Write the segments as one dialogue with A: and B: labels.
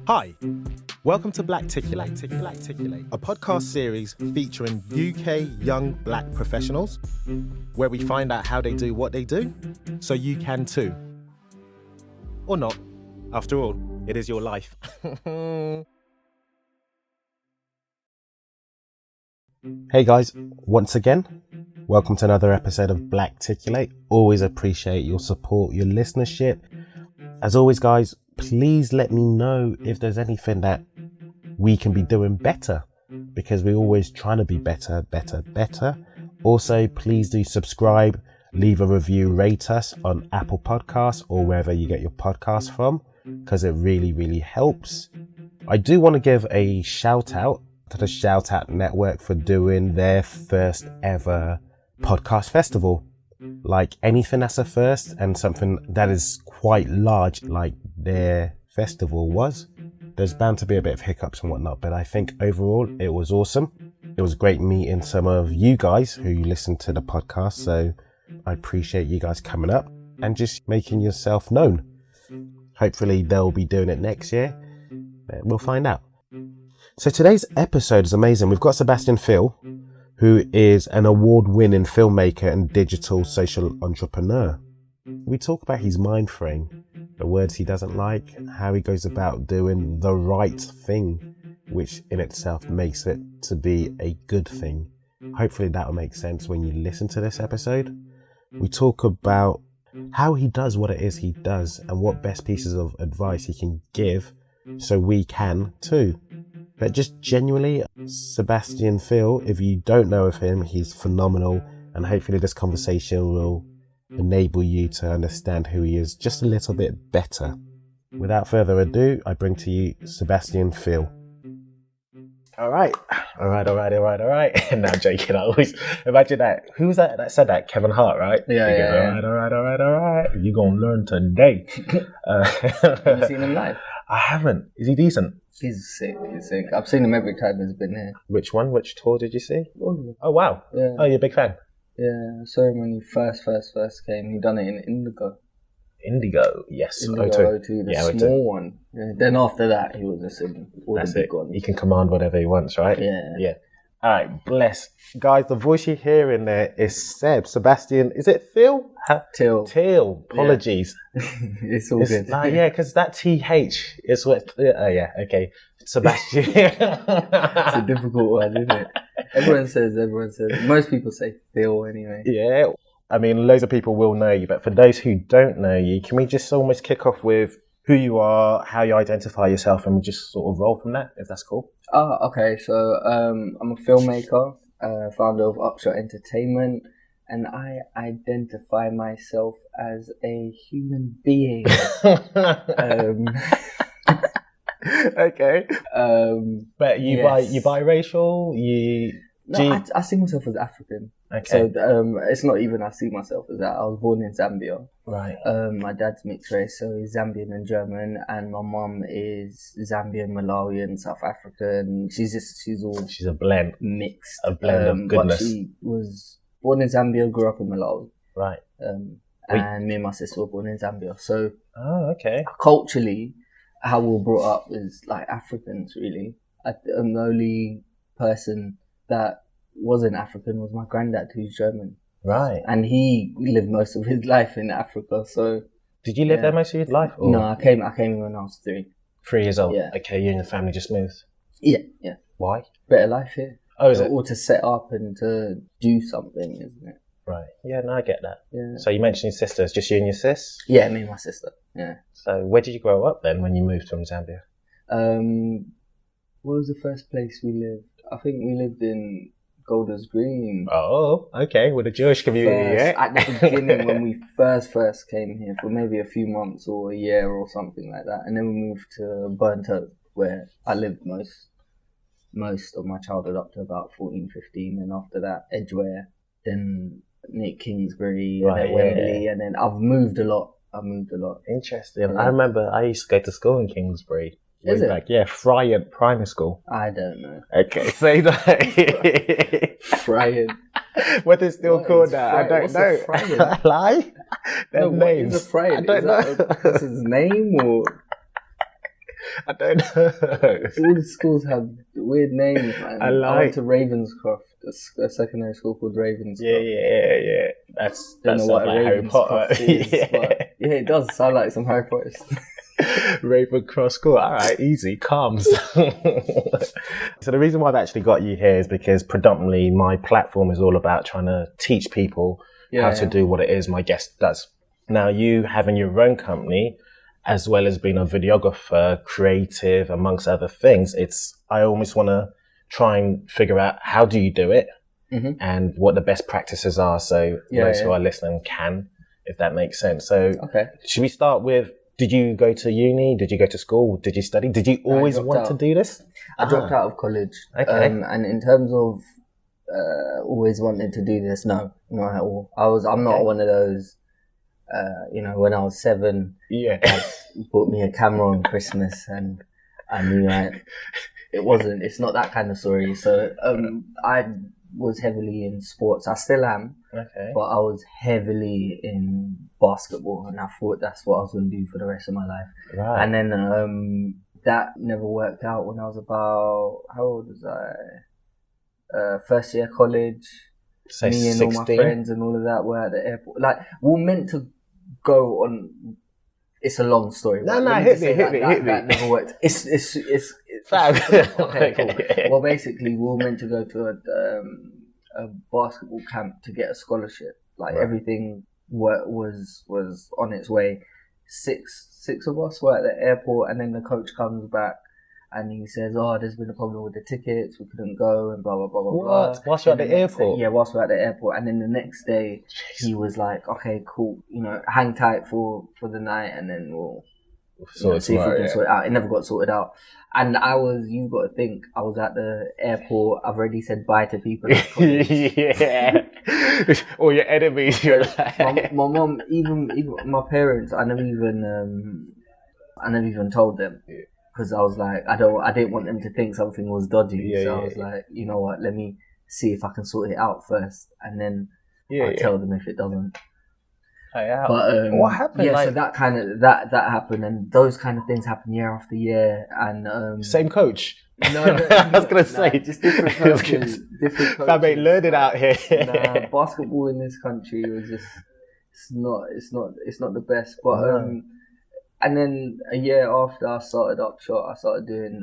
A: Hi, welcome to Blacticulate, a podcast series featuring UK young black professionals, where we find out how they do what they do, so you can too. Or not. After all, it is your life. Hey guys, once again, welcome to another episode of Blacticulate. Always appreciate your support, your listenership. As always, guys, please let me know if there's anything that we can be doing better, because we're always trying to be better. Also, please do subscribe, leave a review, rate us on Apple Podcasts or wherever you get your podcasts from, because it really helps. I do want to give a shout out to the Shout Out Network for doing their first ever podcast festival. Like anything that's a first and something that is quite large like their festival was, there's bound to be a bit of hiccups and whatnot, but I think overall it was awesome. It was great meeting some of you guys who listen to the podcast, so I appreciate you guys coming up and just making yourself known. Hopefully they'll be doing it next year, but we'll find out. So today's episode is amazing. We've got Sebastian Thiel, who is an award-winning filmmaker and digital social entrepreneur. We talk about his mind frame, the words he doesn't like, how he goes about doing the right thing, which in itself makes it to be a good thing. Hopefully that will make sense when you listen to this episode. We talk about how he does what it is he does and what best pieces of advice he can give so we can too. But just genuinely, Sebastian Thiel, if you don't know of him, he's phenomenal, and hopefully this conversation will enable you to understand who he is just a little bit better. Without further ado, I bring to you Sebastian Thiel. All right. No, I'm joking. I always imagine that. Who was that said that? Kevin Hart, right?
B: Yeah.
A: All right. You're going to learn today.
B: Have you seen him live?
A: I haven't. Is he decent?
B: He's sick. I've seen him every time he's been here.
A: Which one? Which tour did you see?
B: Oh,
A: wow.
B: Yeah.
A: Oh, you're a big fan?
B: Yeah, I saw him when he first came. He done it in Indigo.
A: Indigo, yes.
B: Indigo O2, the
A: O2.
B: small one. Yeah. Then after that, he was just in all
A: That's
B: the big
A: it.
B: ones.
A: He can command whatever he wants, right?
B: Yeah.
A: All right, bless. Guys, the voice you hear in there is Sebastian. Is it Thiel? Thiel. Apologies.
B: It's all good.
A: Because that TH is what... okay. Sebastian.
B: It's a difficult one, isn't it? Everyone says. Most people say Thiel anyway.
A: Yeah. I mean, loads of people will know you, but for those who don't know you, can we just almost kick off with who you are, how you identify yourself, and we just sort of roll from that, if that's cool?
B: Okay. So I'm a filmmaker, founder of UpShot Entertainment, and I identify myself as a human being.
A: Okay. But you biracial?
B: I see myself as African.
A: Okay.
B: So it's not even I see myself as that. I was born in Zambia.
A: Right.
B: My dad's mixed race, so he's Zambian and German, and my mum is Zambian, Malawian, South African. She's
A: a blend.
B: Mixed.
A: A blend of goodness.
B: But she was born in Zambia, grew up in Malawi.
A: Right.
B: And me and my sister were born in Zambia. So
A: okay.
B: Culturally, how we were brought up is like Africans, really. I'm the only person that wasn't African was my granddad, who's German.
A: Right.
B: And he lived most of his life in Africa, so...
A: Did you live there most of your life? Or?
B: No, I came when I was 3.
A: 3 years old?
B: Yeah.
A: Okay, you and your family just moved?
B: Yeah.
A: Why?
B: Better life here.
A: Oh, is it?
B: Or to set up and to do something, isn't it?
A: Right. Yeah, no, I get that.
B: Yeah.
A: So you mentioned your sister. It's just you and your sis?
B: Yeah, me and my sister. Yeah.
A: So where did you grow up then when you moved from Zambia?
B: Where was the first place we lived? I think we lived in Golders Green.
A: Oh, okay. With the Jewish community, yeah?
B: At the beginning, when we first came here for maybe a few months or a year or something like that. And then we moved to Burnt Oak, where I lived most of my childhood up to about 14, 15. And after that, Edgware, then near Kingsbury, and then Wembley. And then I've moved a lot.
A: Interesting.
B: Yeah.
A: I remember I used to go to school in Kingsbury.
B: Is it?
A: Back. Yeah, Friant Primary School.
B: I don't know.
A: Okay, say that.
B: Friant.
A: What is still called that? I don't know.
B: Friant?
A: Lie? Their
B: No,
A: names.
B: what is a Friant?
A: I don't know.
B: That's his name or?
A: I don't know.
B: All the schools have weird names, man. I went to Ravenscroft, a secondary school called Ravenscroft.
A: Yeah. That
B: Don't know
A: sounds
B: what
A: like Harry Potter.
B: is, but yeah, it does sound like some Harry Potter stuff.
A: Ravencroft School. All right, easy, calms. So the reason why I've actually got you here is because predominantly my platform is all about trying to teach people how to do what it is my guest does. Now, you having your own company, as well as being a videographer, creative, amongst other things, I almost want to try and figure out how do you do it and what the best practices are, so those who are listening can, if that makes sense. So should we start with, did you go to uni? Did you go to school? Did you study? Did you always want to do this?
B: I dropped out of college.
A: Okay.
B: And in terms of always wanted to do this, no, not at all. I'm not one of those, when I was 7, Dad bought me a camera on Christmas and I knew it's not that kind of story. So I was heavily in sports. I still am, but I was heavily in basketball, and I thought that's what I was going to do for the rest of my life.
A: Right.
B: And then that never worked out when I was about, how old was I? First year college.
A: Say
B: me and
A: 16?
B: all my friends and all of that were at the airport. Like, we were meant to go on. It's a long story.
A: No, hit me.
B: That never worked. It's okay, cool. Well, basically, we were meant to go to a basketball camp to get a scholarship. Like, everything was on its way. Six of us were at the airport, and then the coach comes back and he says, there's been a problem with the tickets, we couldn't go, and blah, blah, blah, blah, blah.
A: Whilst you're at the airport?
B: Whilst we're at the airport. And then the next day, he was like, okay, cool, hang tight for the night, and then we'll see if we can sort it out. It never got sorted out. And you've got to think, I was at the airport, I've already said bye to people.
A: Yeah. All your enemies, you're like...
B: My mom, even my parents, I never even told them. Because I was like, I didn't want them to think something was dodgy. I was like, you know what, let me see if I can sort it out first, and then I'll tell them if it doesn't. But
A: what happened?
B: Yeah, so that kind of that happened, and those kind of things happen year after year. And
A: same coach.
B: No,
A: I was gonna say
B: just different coaches. Different coaches.
A: Fam ain't learning out here.
B: Basketball in this country was just it's not the best. But and then a year after I started UpShot, I started doing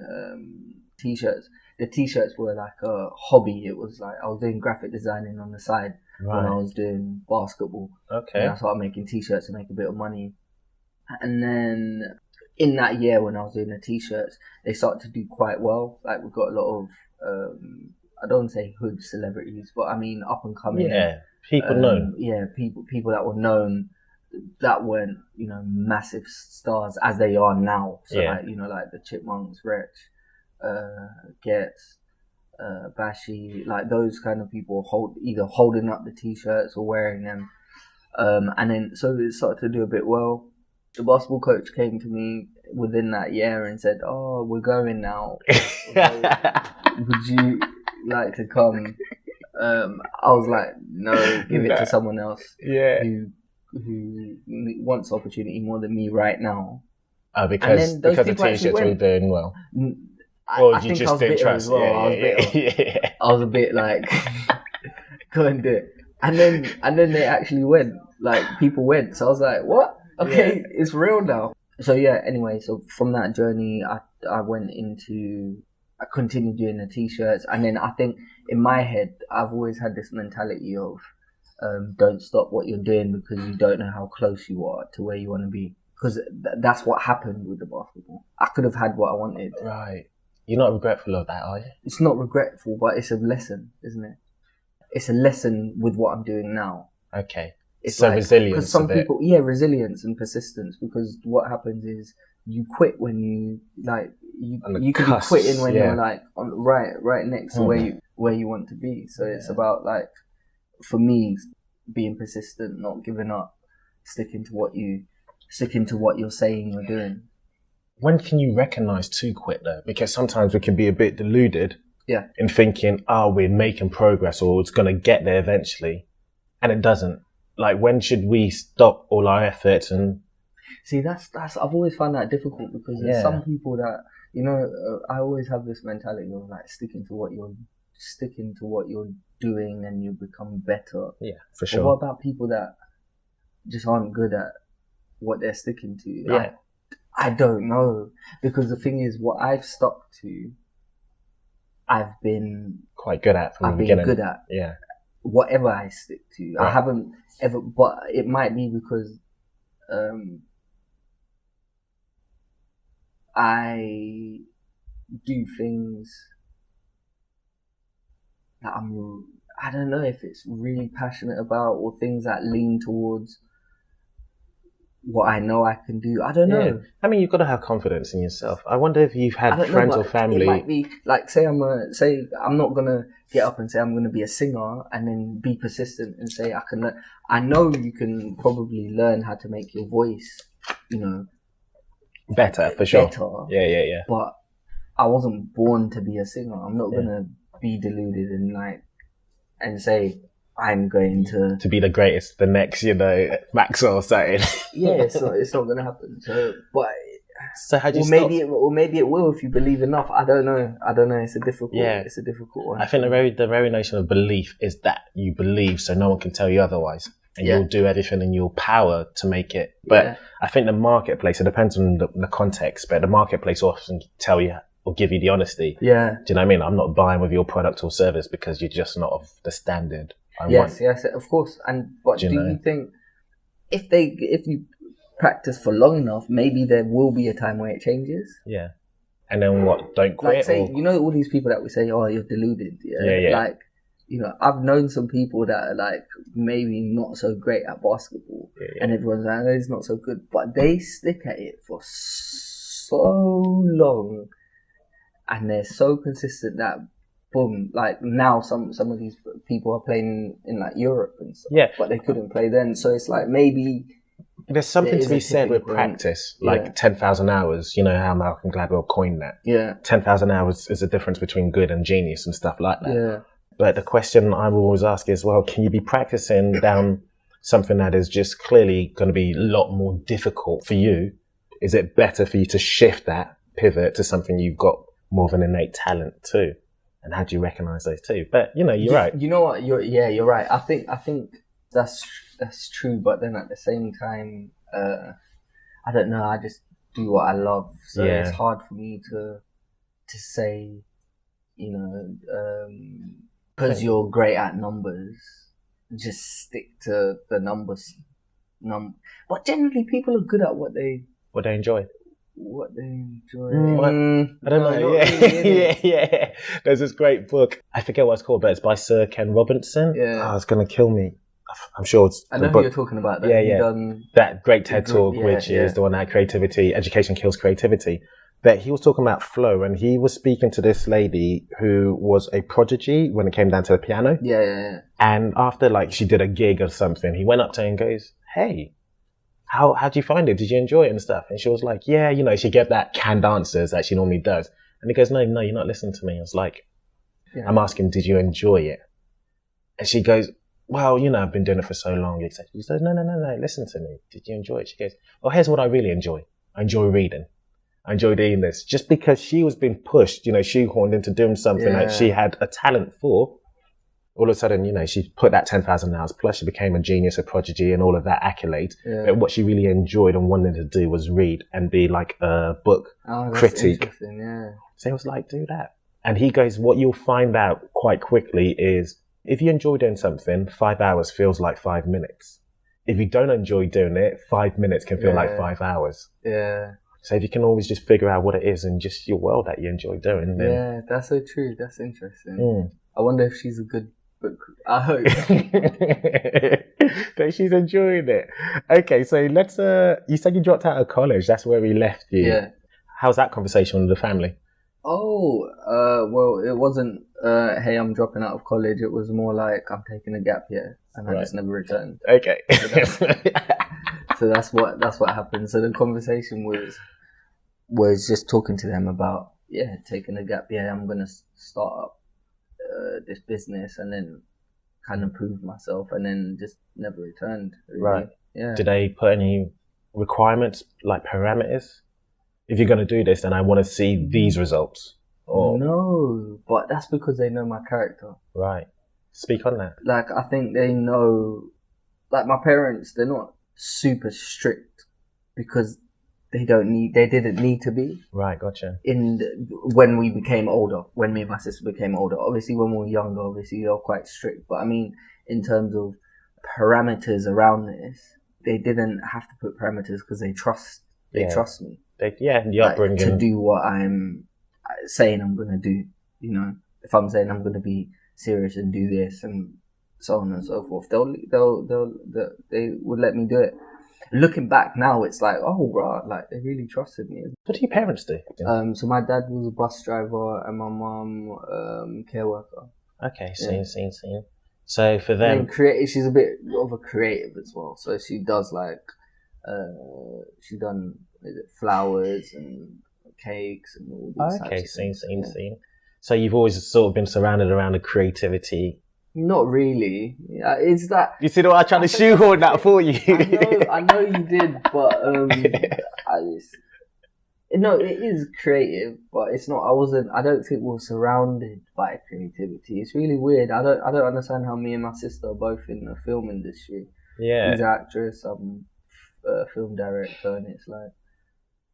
B: t-shirts. The t-shirts were like a hobby. It was like I was doing graphic designing on the side when I was doing basketball.
A: Okay.
B: And I started making t-shirts to make a bit of money. And then in that year when I was doing the t-shirts, they started to do quite well. Like we got a lot of, I don't want to say hood celebrities, but I mean up and coming.
A: Yeah, people known.
B: Yeah, people that were known, that weren't, massive stars as they are now. So like the Chipmunks, Wretch, Gets, Bashi, like those kind of people either holding up the t-shirts or wearing them. And then so it started to do a bit well. The basketball coach came to me within that year and said, we're going now. Would you like to come? I was like, no, give it to someone else.
A: Yeah.
B: Who wants opportunity more than me right now.
A: Because the t-shirts were doing well.
B: I think I was bitter as well. I was a bit like, go and do it. And then they actually went. Like, people went. So I was like, what? Okay, it's real now. So anyway, so from that journey, I continued doing the t-shirts. And then I think in my head, I've always had this mentality of, don't stop what you're doing because you don't know how close you are to where you want to be. Because that's what happened with the basketball. I could have had what I wanted.
A: Right. You're not regretful of that, are you?
B: It's not regretful, but it's a lesson, isn't it? It's a lesson with what I'm doing now.
A: Okay.
B: It's
A: so
B: like,
A: resilience.
B: Because some people, resilience and persistence. Because what happens is you quit when you you can be quitting when you're like on right next to where you want to be. So it's about like, for me, being persistent, not giving up, sticking to what you're saying you're doing.
A: When can you recognize to quit though? Because sometimes we can be a bit deluded in thinking, we're making progress or it's going to get there eventually. And it doesn't. Like, when should we stop all our efforts and
B: See, that's I've always found that difficult because there's some people that, you know, I always have this mentality of like sticking to what you're doing and you become better.
A: Yeah, for sure.
B: But what about people that just aren't good at what they're sticking to?
A: Yeah.
B: I don't know, because the thing is, what I've stuck to, I've been
A: quite good at from the beginning.
B: Good at.
A: Yeah.
B: Whatever I stick to, right. I haven't ever, but it might be because I do things that I don't know if it's really passionate about, or things that lean towards what I know I can do. I don't know.
A: Yeah. I mean, you've got to have confidence in yourself. I wonder if you've had friends or family.
B: It might be like, say I'm not gonna get up and say I'm gonna be a singer and then be persistent and say I know you can probably learn how to make your voice, you know,
A: better for sure.
B: Better.
A: Yeah.
B: But I wasn't born to be a singer. I'm not gonna be deluded and say I'm going to
A: be the greatest, the next, you know, Maxwell or something.
B: Yeah, it's not going to happen. So
A: how do you
B: maybe it will if you believe enough. I don't know. It's a difficult one.
A: I think the very notion of belief is that you believe, so no one can tell you otherwise, and you'll do everything in your power to make it. But I think the marketplace, it depends on the context, but the marketplace often tell you or give you the honesty.
B: Yeah.
A: Do you know what I mean? I'm not buying with your product or service because you're just not of the standard.
B: Yes, of course. But do you think if you practice for long enough, maybe there will be a time where it changes?
A: Yeah. And then what? Don't quit?
B: Like, say, you know, all these people that we say, oh, you're deluded.
A: Yeah.
B: Like, you know, I've known some people that are like maybe not so great at basketball, and everyone's like, oh, he's not so good, but they stick at it for so long, and they're so consistent that. Boom, like now some of these people are playing in like Europe and stuff, but they couldn't play then. So it's like maybe
A: there's something to be said with practice, like 10,000 hours. You know how Malcolm Gladwell coined that.
B: Yeah,
A: 10,000 hours is the difference between good and genius and stuff like that.
B: Yeah.
A: But the question I will always ask is, well, can you be practicing down something that is just clearly going to be a lot more difficult for you? Is it better for you to shift that pivot to something you've got more of an innate talent to? And how do you recognize those two? But you know, you're right.
B: You know what? You're right. I think that's true. But then at the same time, I don't know. I just do what I love, so it's hard for me to say, you know, because you're great at numbers, just stick to the numbers. But generally, people are good at what they enjoy.
A: I don't know. Yeah. There's this great book. I forget what it's called, but it's by Sir Ken Robinson.
B: Yeah.
A: Oh, it's going to kill me. I'm sure it's
B: I know who you're talking about.
A: That great TED Talk, which is the one that education kills creativity. But he was talking about flow, and he was speaking to this lady who was a prodigy when it came down to the piano.
B: Yeah.
A: And after she did a gig or something, he went up to her and goes, "Hey, how'd you find it? Did you enjoy it and stuff?" And she was like, "Yeah," you know, she gave that canned answers that she normally does. And he goes, No, you're not listening to me. I was like, I'm asking, did you enjoy it? And she goes, well, you know, I've been doing it for so long. He says, no, listen to me. Did you enjoy it? She goes, well, here's what I really enjoy. I enjoy reading. I enjoy doing this. Just because she was being pushed, you know, shoehorned into doing something that she had a talent for, all of a sudden, you know, she put that 10,000 hours, plus she became a genius, a prodigy, and all of that accolade. Yeah. But what she really enjoyed and wanted to do was read and be like a book critique.
B: Yeah.
A: So I was like, do that. And he goes, what you'll find out quite quickly is if you enjoy doing something, 5 hours feels like 5 minutes. If you don't enjoy doing it, 5 minutes can feel like 5 hours.
B: Yeah.
A: So if you can always just figure out what it is and just your world that you enjoy doing. Then...
B: Yeah, that's so true. That's interesting. I wonder if she's a good book. I hope.
A: But she's enjoying it. Okay, so let's, you said you dropped out of college. That's where we left you.
B: Yeah.
A: How's that conversation with the family?
B: Oh, well, it wasn't, hey, I'm dropping out of college. It was more like, I'm taking a gap year and I just never returned.
A: Okay.
B: So that's what happened. So the conversation was just talking to them about, taking a gap year. I'm going to start up this business and then kind of prove myself, and then just never returned. Really.
A: Right.
B: Yeah.
A: Did they put any requirements, like parameters? If you're going to do this, then I want to see these results. Or
B: No, but that's because they know my character.
A: right, speak on that.
B: Like, I think they know, like, my parents, they're not super strict because they didn't need to be.
A: Right, gotcha.
B: When we became older, when me and my sister became older. Obviously, when we were younger, obviously, they were quite strict. But I mean, in terms of parameters around this, they didn't have to put parameters because they trust me.
A: The upbringing.
B: To do what I'm saying I'm going to do. You know, if I'm saying I'm going to be serious and do this and so on and so forth, they would let me do it. Looking back now, it's like, oh, bro, like, they really trusted me.
A: What do your parents do?
B: So my dad was a bus driver and my mum, care worker.
A: Okay, seen. So for them,
B: She's a bit of a creative as well. So she does like, she done flowers and cakes and all these types of things.
A: seen. So you've always sort of been surrounded around the creativity.
B: Not really. It's that.
A: You see, I tried to shoehorn that for you.
B: I know you did, but no, it is creative, but it's not. I don't think we're surrounded by creativity. It's really weird. I don't understand how me and my sister are both in the film industry.
A: Yeah.
B: She's an actress. I'm a film director, and it's like,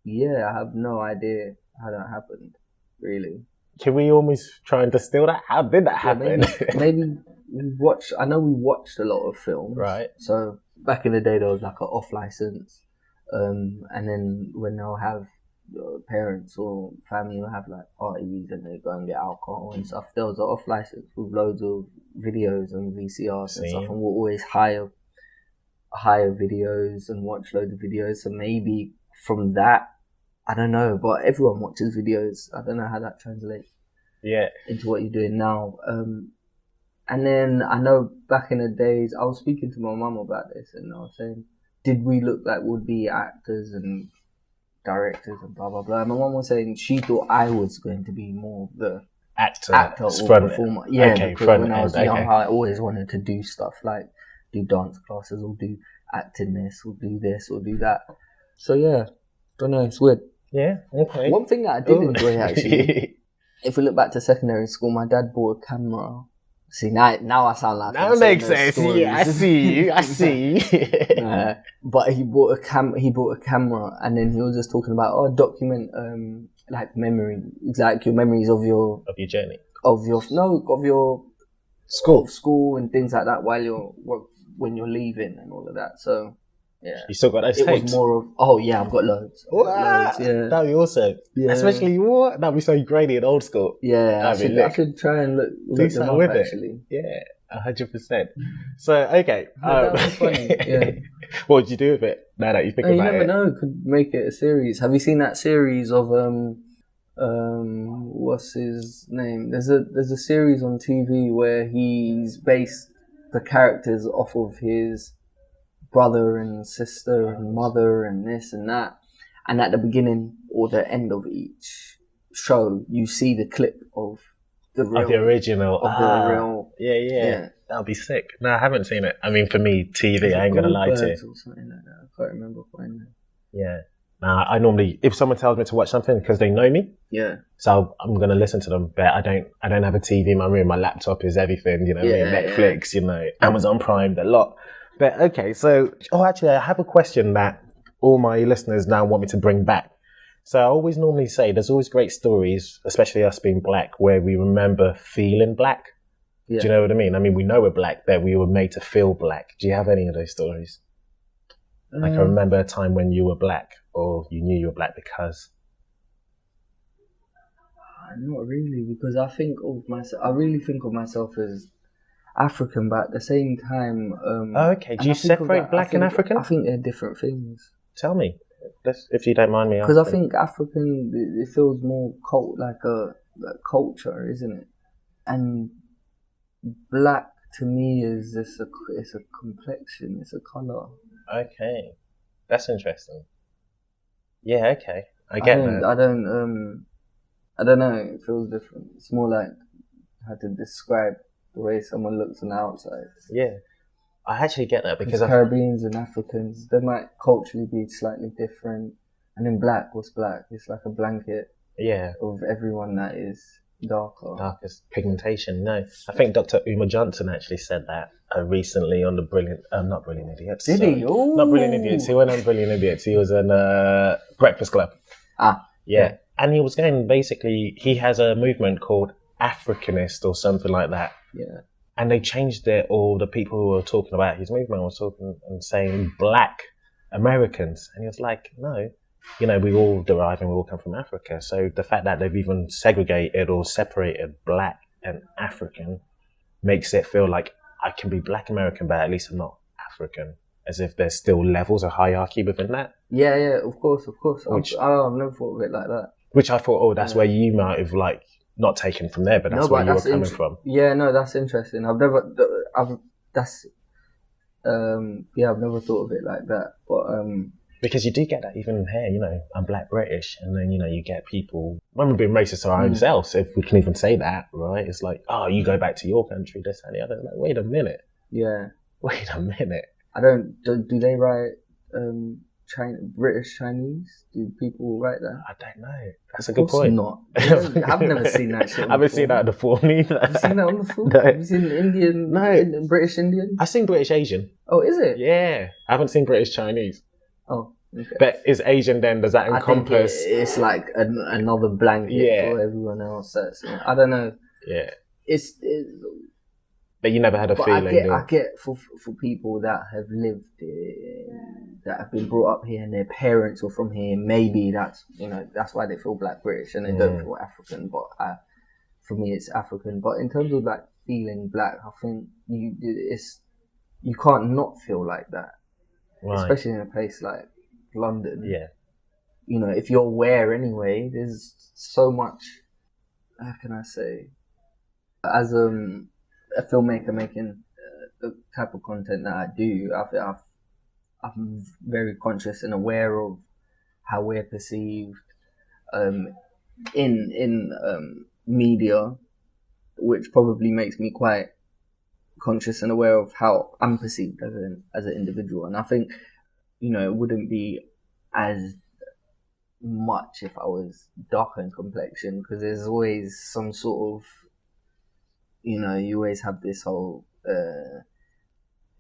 B: yeah, I have no idea how that happened. Really.
A: Can we almost try and distill that? How did that happen?
B: Maybe we watched a lot of films.
A: Right.
B: So back in the day, there was like an off license, and then when they'll have parents or family will have like parties and they go and get alcohol and stuff, there was an off license with loads of videos and VCRs and stuff, and we'll always hire videos and watch loads of videos. So maybe from that, I don't know, but everyone watches videos. I don't know how that translates into what you're doing now. And then I know back in the days, I was speaking to my mum about this, and I was saying, did we look like we'd be actors and directors and blah, blah, blah. And my mum was saying she thought I was going to be more of the actor or performer. Yeah, because when I was young, I always wanted to do stuff like do dance classes or do acting this or do this or do that. So yeah, don't know, it's weird.
A: Yeah, okay.
B: One thing that I did enjoy actually, if we look back to secondary school, my dad bought a camera. See, now I sound like
A: that makes sense. Yeah, I see you.
B: But he bought a camera, and then he was just talking about document like memory, like your memories of your
A: journey,
B: of your school and things like that when you're leaving and all of that. So yeah,
A: you still got those tapes?
B: It was more of I've got loads. Yeah,
A: that'd be awesome. Yeah. Especially that'd be so grainy and old school.
B: Yeah, I should try and look them up, actually.
A: Yeah, 100%. So okay,
B: that was funny. Yeah.
A: What would you do with it now that you think about it?
B: You never know. Could make it a series. Have you seen that series of what's his name? There's a series on TV where he's based the characters off of his brother and sister and mother and this and that, and at the beginning or the end of each show you see the clip of the original. Yeah,
A: that'll be sick. No, I haven't seen it. I mean, for me, TV, I ain't gonna lie to you,
B: or something like that. I can't remember finding it.
A: Yeah. I normally, if someone tells me to watch something because they know me, so I'm gonna listen to them. But I don't have a TV in my room. My laptop is everything, Netflix, Amazon Prime, a lot. But okay, so actually, I have a question that all my listeners now want me to bring back. So I always normally say there's always great stories, especially us being black, where we remember feeling black. Yeah. Do you know what I mean? I mean, we know we're black, that we were made to feel black. Do you have any of those stories? Like I remember a time when you were black, or you knew you were black because.
B: Not really, because I really think of myself as African, but at the same time.
A: Okay, do you separate black and African?
B: I think they're different things.
A: Tell me, if you don't mind me asking.
B: Because I think African, it feels more like a culture, isn't it? And black to me is it's a complexion, it's a color.
A: Okay, that's interesting. Yeah, okay, I get that.
B: I don't know. It feels different. It's more like how to describe the way someone looks on the outside.
A: Yeah. I actually get that because
B: Caribbeans and Africans, they might culturally be slightly different. And then black, what's black? It's like a blanket of everyone that is
A: darkest pigmentation. No, I think Dr. Uma Johnson actually said that recently on the not Brilliant Idiots.
B: Did he? Ooh.
A: Not Brilliant Idiots. He went on Brilliant Idiots. He was on Breakfast Club. Yeah. And he was going, basically, he has a movement called Africanist or something like that.
B: Yeah.
A: And they changed it, or the people who were talking about his movement were talking and saying black Americans. And he was like, no, we all derive and we all come from Africa. So the fact that they've even segregated or separated black and African makes it feel like I can be black American, but at least I'm not African. As if there's still levels of hierarchy within that.
B: Yeah, of course. I've never thought of it like that.
A: Which I thought, that's where you might have not taken from there, but that's where you were coming from.
B: Yeah, no, that's interesting. I've never thought of it like that. But
A: because you do get that even here, I'm black British, and then you get people when we're being racist to our own selves, if we can even say that, right? It's like, oh, you go back to your country, this and the other. Like, wait a minute.
B: Yeah.
A: Wait a minute.
B: Do they write British Chinese? Do people write that?
A: I don't know. That's a good point.
B: Not. I've never seen that shit.
A: I haven't seen that on the phone either.
B: Have you seen that on the phone?
A: No.
B: Have you seen Indian?
A: No.
B: British Indian?
A: I've seen British Asian.
B: Oh, is it?
A: Yeah. I haven't seen British Chinese.
B: Oh, okay.
A: But is Asian then, does that encompass?
B: I think it's like another blanket for everyone else. I don't know.
A: Yeah.
B: It's
A: but you never had a feeling.
B: I get for people that have lived that have been brought up here and their parents are from here. Maybe that's why they feel black British and they don't feel African. But for me, it's African. But in terms of like feeling black, I think you can't not feel like that, right. Especially in a place like London.
A: Yeah.
B: If you're aware anyway, there's so much. How can I say? As a filmmaker making the type of content that I do, I'm very conscious and aware of how we're perceived in media, which probably makes me quite conscious and aware of how I'm perceived as an individual. And I think it wouldn't be as much if I was darker in complexion, because there's always some sort of you always have this whole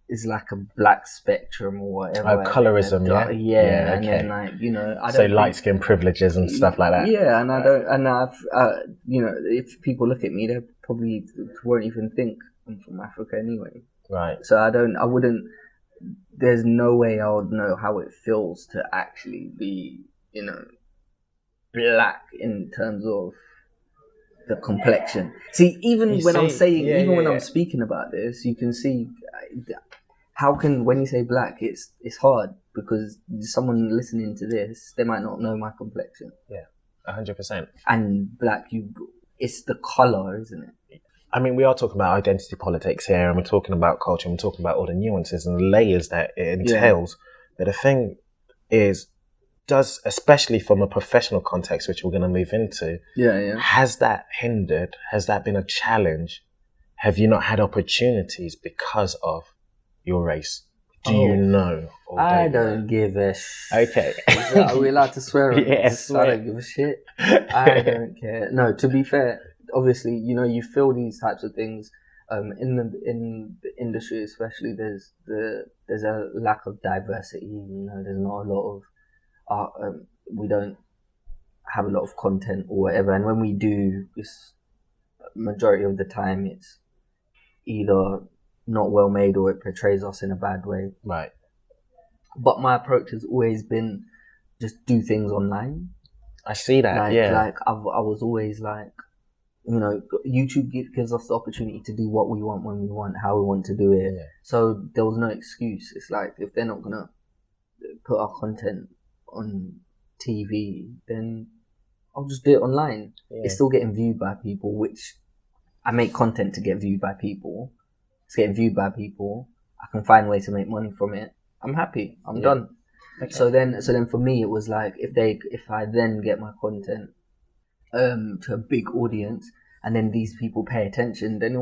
B: it's like a black spectrum or whatever.
A: Oh, colorism,
B: yeah. And
A: okay.
B: then I don't.
A: So light skin privileges and stuff like that.
B: Yeah, and I don't. And I've if people look at me, they probably won't even think I'm from Africa anyway.
A: Right.
B: So I wouldn't. There's no way I would know how it feels to actually be black in terms of the complexion. See, even when I'm speaking about this, you can see how can, when you say black, it's hard because someone listening to this, they might not know my complexion.
A: Yeah, 100%.
B: And black, it's the color, isn't it?
A: I mean, we are talking about identity politics here, and we're talking about culture, and we're talking about all the nuances and the layers that it entails. Yeah. But the thing is, especially from a professional context, which we're going to move into, has that hindered? Has that been a challenge? Have you not had opportunities because of your race? Do you know?
B: I don't give a shit.
A: Okay.
B: Are we allowed to swear?
A: Yes.
B: I don't give a shit. I don't care. No, to be fair, obviously, you feel these types of things in the industry, especially. There's a lack of diversity. There's not a lot of we don't have a lot of content or whatever, and when we do, it's majority of the time it's either not well made or it portrays us in a bad way.
A: Right.
B: But my approach has always been just do things online.
A: I see that.
B: Like I was always like, YouTube gives us the opportunity to do what we want, when we want, how we want to do it. Yeah. So there was no excuse. It's like, if they're not gonna put our content on TV, then I'll just do it online. Yeah. It's still getting viewed by people, which I make content to get viewed by people. It's getting viewed by people. I can find a way to make money from it. I'm happy. I'm done. Okay. So then for me, it was like, if I then get my content to a big audience, and then these people pay attention, then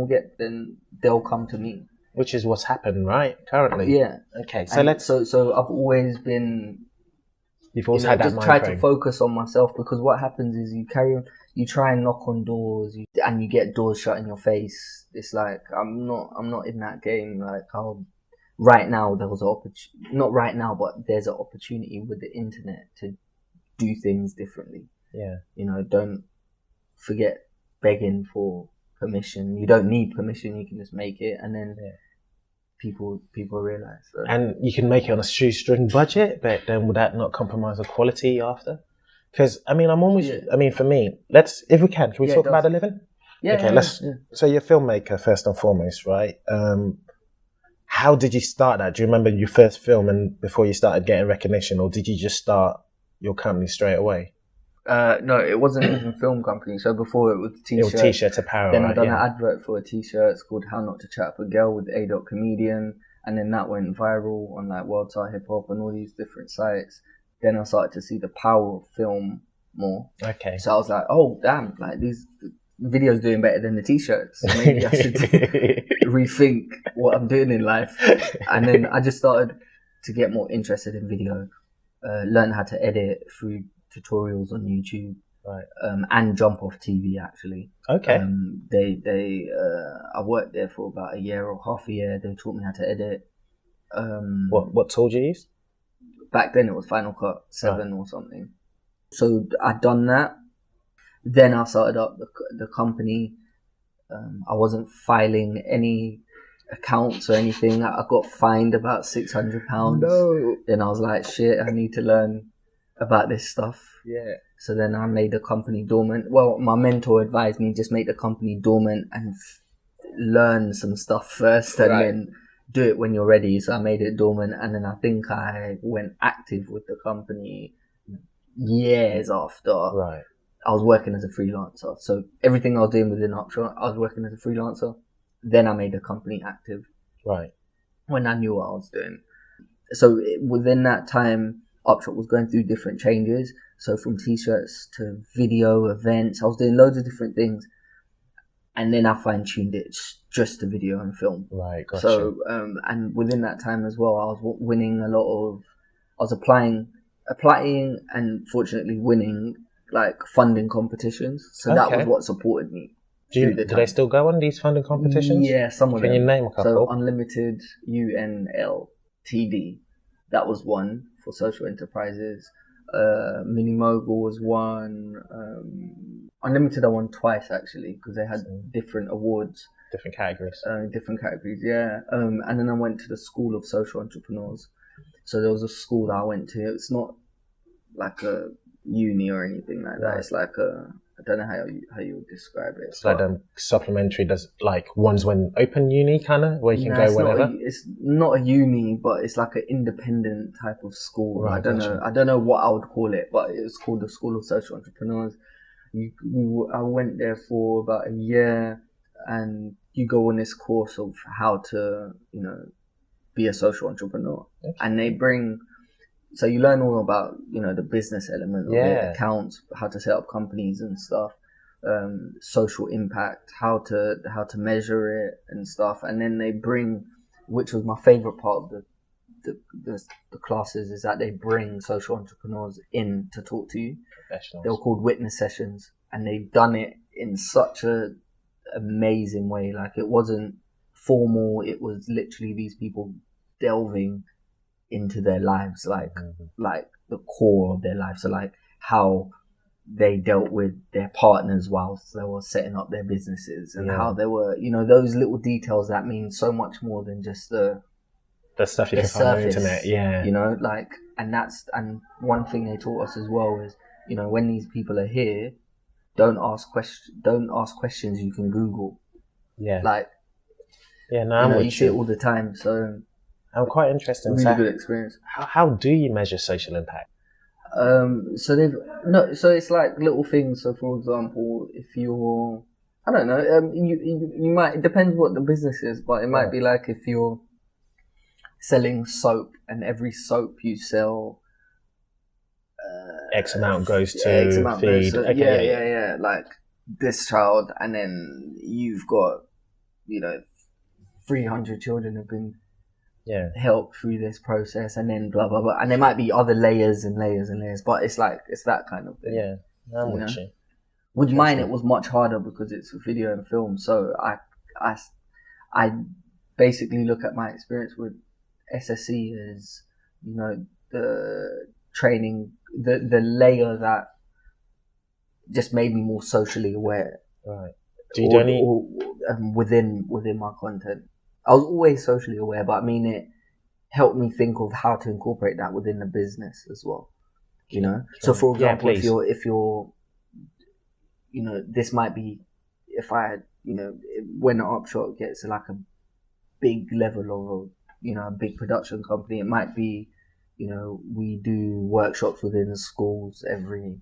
B: they'll come to me.
A: Which is what's happened, right? Currently.
B: Yeah.
A: Okay, so
B: So I've always been.
A: You've always had that
B: just
A: mind
B: try
A: frame.
B: to focus on myself, because what happens is you carry on, you try and knock on doors, and you get doors shut in your face. It's like I'm not in that game. Like right now there was not right now, but there's an opportunity with the internet to do things differently.
A: Yeah.
B: Don't forget begging for permission. You don't need permission. You can just make it, and then people realize. So.
A: And you can make it on a shoestring budget, but then would that not compromise the quality after? Because I mean, for me, if we can we talk about the living?
B: Yeah.
A: Okay, So you're a filmmaker first and foremost, right? How did you start that? Do you remember your first film and before you started getting recognition, or did you just start your company straight away?
B: No, it wasn't even film company. So before it was t-shirts.
A: It was t-shirts apparel.
B: Then I done an advert for a t-shirt. It's called "How Not to Chat Up a Girl" with A. Comedian, and then that went viral on like World Star Hip Hop and all these different sites. Then I started to see the power of film more.
A: Okay.
B: So I was like, oh damn, like these videos doing better than the t-shirts. So maybe I should rethink what I'm doing in life. And then I just started to get more interested in video. Learn how to edit through tutorials on YouTube,
A: right?
B: And jump off TV actually.
A: Okay.
B: I worked there for about a year or half a year. They taught me how to edit.
A: What tool do you use?
B: Back then it was Final Cut 7 or something. So I'd done that. Then I started up the company. I wasn't filing any accounts or anything. I got fined about £600.
A: No.
B: Then I was like, shit, I need to learn about this stuff.
A: Yeah.
B: So then I made the company dormant. Well, my mentor advised me just make the company dormant and learn some stuff first, and then do it when you're ready. So I made it dormant, and then I think I went active with the company years after.
A: Right.
B: I was working as a freelancer. So everything I was doing within UpShot, I was working as a freelancer. Then I made the company active.
A: Right.
B: When I knew what I was doing. So within that time, UpShot was going through different changes. So from t-shirts to video events, I was doing loads of different things. And then I fine-tuned it just to video and film.
A: Right, gotcha.
B: So, and within that time as well, I was winning I was applying and fortunately winning like funding competitions. So that was what supported me. Do
A: they still go on these funding competitions?
B: Yeah, some of them.
A: Can you name a couple?
B: So Unlimited UNLTD, that was one for social enterprises. Mini Mogul was one. Unlimited I won twice actually, because they had different awards.
A: Different categories.
B: Yeah. And then I went to the School of Social Entrepreneurs. So there was a school that I went to. It's not like a uni or anything like that. It's like I don't know how you would describe it.
A: It's like supplementary, like ones when open uni kind of, where you can go whenever?
B: It's not a uni, but it's like an independent type of school.
A: Right,
B: I don't know what I would call it, but it's called the School of Social Entrepreneurs. I went there for about a year, and you go on this course of how to, be a social entrepreneur. Okay. And they so you learn all about, the business element of it, accounts, how to set up companies and stuff, social impact, how to measure it and stuff. And then they bring, which was my favorite part of the classes, is that they bring social entrepreneurs in to talk to you. They were called witness sessions, and they've done it in such a amazing way. Like, it wasn't formal. It was literally these people delving into their lives, like the core of their lives. So like how they dealt with their partners whilst they were setting up their businesses, and how they were, those little details that mean so much more than just the
A: stuff you can find on the internet. Yeah.
B: And one thing they taught us as well is, when these people are here, don't ask questions you can Google. Yeah. You see it all the time. So
A: I'm quite interested.
B: Really good experience.
A: How do you measure social impact?
B: So it's like little things. So for example, if you're, I don't know, you might, it depends what the business is, but it might be like if you're selling soap, and every soap you sell,
A: X amount goes to feed. Like
B: this child, and then you've got, 300 children have been
A: helped
B: through this process, and then blah blah blah, and there might be other layers and layers and layers, but it's that kind of thing.
A: Yeah, I'm with you.
B: With mine, it was much harder because it's video and film. So I basically look at my experience with SSE as, you know, the training, the layer that just made me more socially aware.
A: Right. Do you do any
B: within my content? I was always socially aware, but I mean, it helped me think of how to incorporate that within the business as well. You know, so for example, if you're, you know, this might be, if I had, you know, when UpShot gets like a big level of, you know, a big production company, it might be, you know, we do workshops within schools every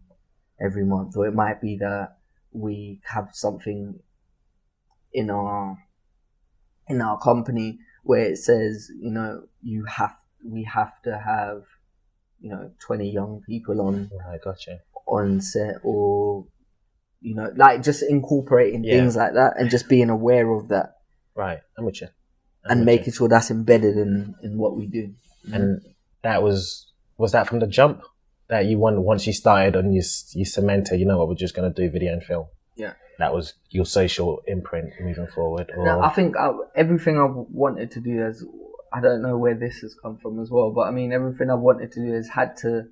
B: month, or it might be that we have something in our company where it says, you know, we have to have, you know, 20 young people on set, or, you know, like just incorporating things like that and just being aware of that.
A: Right, I'm with you.
B: And making sure that's embedded in what we do.
A: And that was that from the jump that you wanted, once you started and you cemented, you know what, we're just going to do video and film? Yeah. That was your social imprint moving forward? Or?
B: Now, I think everything I've wanted to do is, I don't know where this has come from as well, but I mean, everything I've wanted to do has had to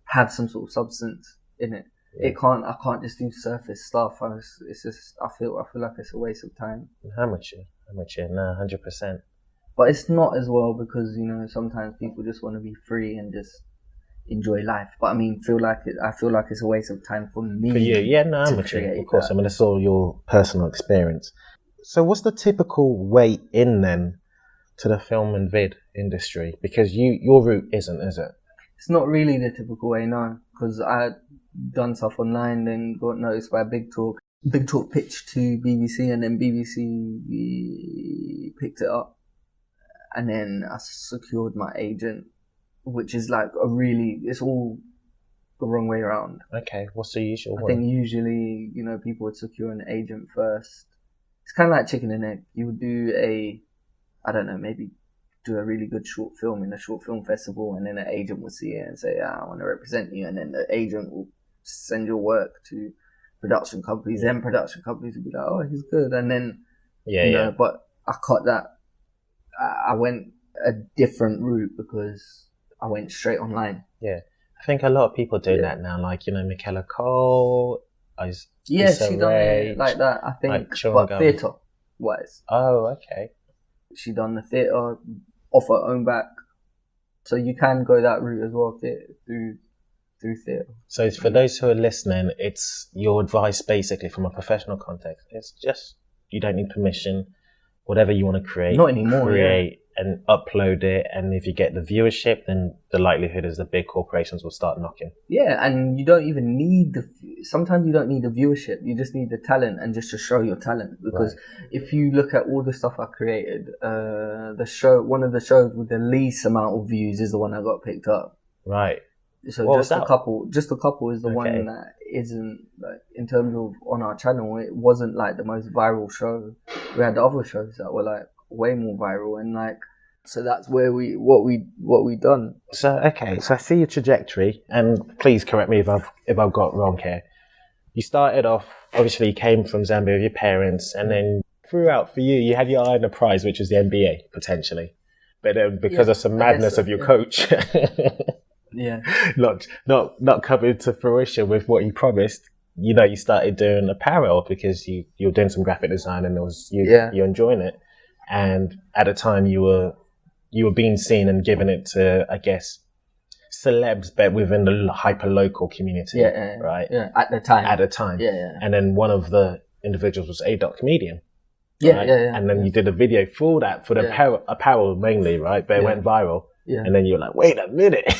B: have some sort of substance in it. Yeah. I can't just do surface stuff. It's just, I feel like it's a waste of time.
A: How much? No, 100%.
B: But it's not as well, because, you know, sometimes people just want to be free and just enjoy life. But I mean, I feel like it's a waste of time for me.
A: For you, yeah, no, I'm with you. Of course, I mean, it's all your personal experience. So what's the typical way in then to the film and vid industry? Because your route isn't, is it?
B: It's not really the typical way, no. Because I had done stuff online, then got noticed by Big Talk. Big Talk pitched to BBC, and then BBC picked it up. And then I secured my agent, which is like it's all the wrong way around.
A: Okay, what's the usual one?
B: I think usually, you know, people would secure an agent first. It's kind of like chicken and egg. You would do maybe do a really good short film in a short film festival, and then an agent would see it and say, I want to represent you. And then the agent will send your work to production companies. Then production companies would be like, oh, he's good. And then, you know, but I cut that. I went a different route because I went straight online.
A: Yeah. I think a lot of people do that now. Like, you know, Michaela Cole.
B: She done it like that, I think. Like, but theatre-wise.
A: Oh, okay.
B: She done the theatre off her own back. So you can go that route as well, through theatre.
A: So for those who are listening, it's your advice basically from a professional context. It's just, you don't need permission. Whatever you want to create,
B: not anymore,
A: create and upload it. And if you get the viewership, then the likelihood is the big corporations will start knocking. Yeah,
B: and you don't even need sometimes you don't need the viewership. You just need the talent, and just to show your talent. Because if you look at all the stuff I created, one of the shows with the least amount of views is the one that got picked up.
A: Right.
B: So just a couple is the one that isn't, like, in terms of on our channel, it wasn't like the most viral show. We had other shows that were like way more viral, and like, so that's where what we done.
A: So okay, so I see your trajectory, and please correct me if I've got wrong here. You started off, obviously you came from Zambia with your parents, and then throughout for you had your eye on the prize, which was the NBA potentially, but then because of some madness of your coach.
B: Yeah,
A: not coming to fruition with what you promised. You know, you started doing apparel because you're doing some graphic design, and you're enjoying it. And at the time, you were being seen and giving it to, I guess, celebs, but within the hyper local community. Right.
B: Yeah, at the time.
A: Yeah. And then one of the individuals was A-Dot Comedian.
B: Yeah,
A: right?
B: yeah.
A: And then you did a video for that, for the apparel mainly, right? But it went viral. Yeah. And then you're like, wait a minute,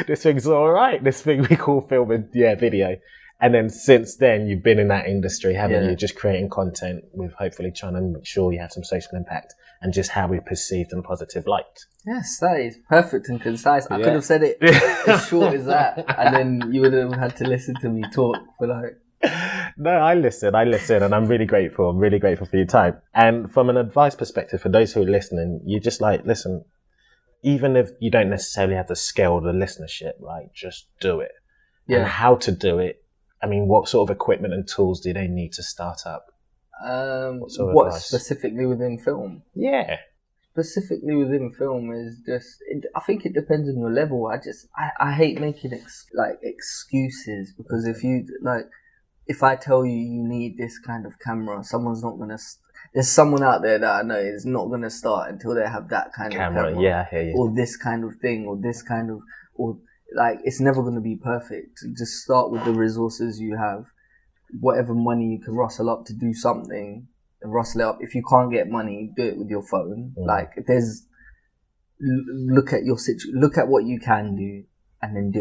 A: this thing's all right. This thing we call filming, video. And then since then, you've been in that industry, haven't you? Just creating content with hopefully trying to make sure you have some social impact and just how we perceived in a positive light.
B: Yes, that is perfect and concise. I could have said it as short as that, and then you would have had to listen to me talk for like
A: No, I listen, and I'm really grateful. I'm really grateful for your time. And from an advice perspective, for those who are listening, you just like, listen, even if you don't necessarily have to scale the listenership, right? Just do it.
B: Yeah.
A: And how to do it. I mean, what sort of equipment and tools do they need to start up?
B: What specifically within film?
A: Yeah.
B: Specifically within film is just, I think it depends on your level. I hate making excuses, because if I tell you you need this kind of camera, someone's not gonna. There's someone out there that I know is not gonna start until they have that kind of camera.
A: Yeah, I hear you.
B: Or this kind of thing, or like, it's never gonna be perfect. Just start with the resources you have. Whatever money you can rustle up to do something, rustle it up. If you can't get money, do it with your phone. Like, look at your look at what you can do, and then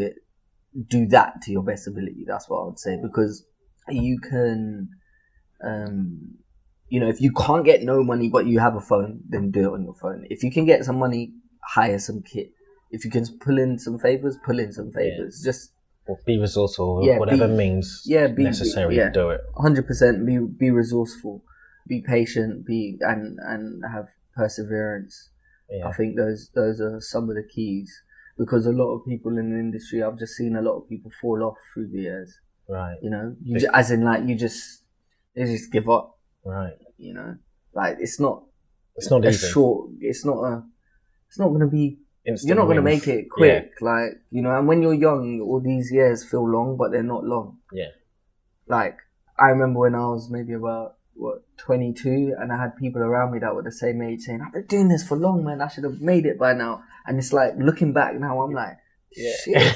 B: do that to your best ability. That's what I would say, because you can, if you can't get no money but you have a phone, then do it on your phone. If you can get some money, hire some kit. If you can pull in some favors, Just
A: be resourceful, whatever means necessary, do it.
B: 100%. Be resourceful, be patient, and have perseverance. Yeah. I think those are some of the keys, because a lot of people in the industry, I've just seen a lot of people fall off through the years.
A: Right.
B: They just give up.
A: Right.
B: Like, it's not
A: easy.
B: It's not going to be.
A: Instant
B: you're not going to
A: wins.
B: make it quick, and when you're young, all these years feel long, but they're not long.
A: Yeah.
B: Like, I remember when I was maybe about 22, and I had people around me that were the same age saying, "I've been doing this for long, man. I should have made it by now." And it's like, looking back now, I'm like, shit.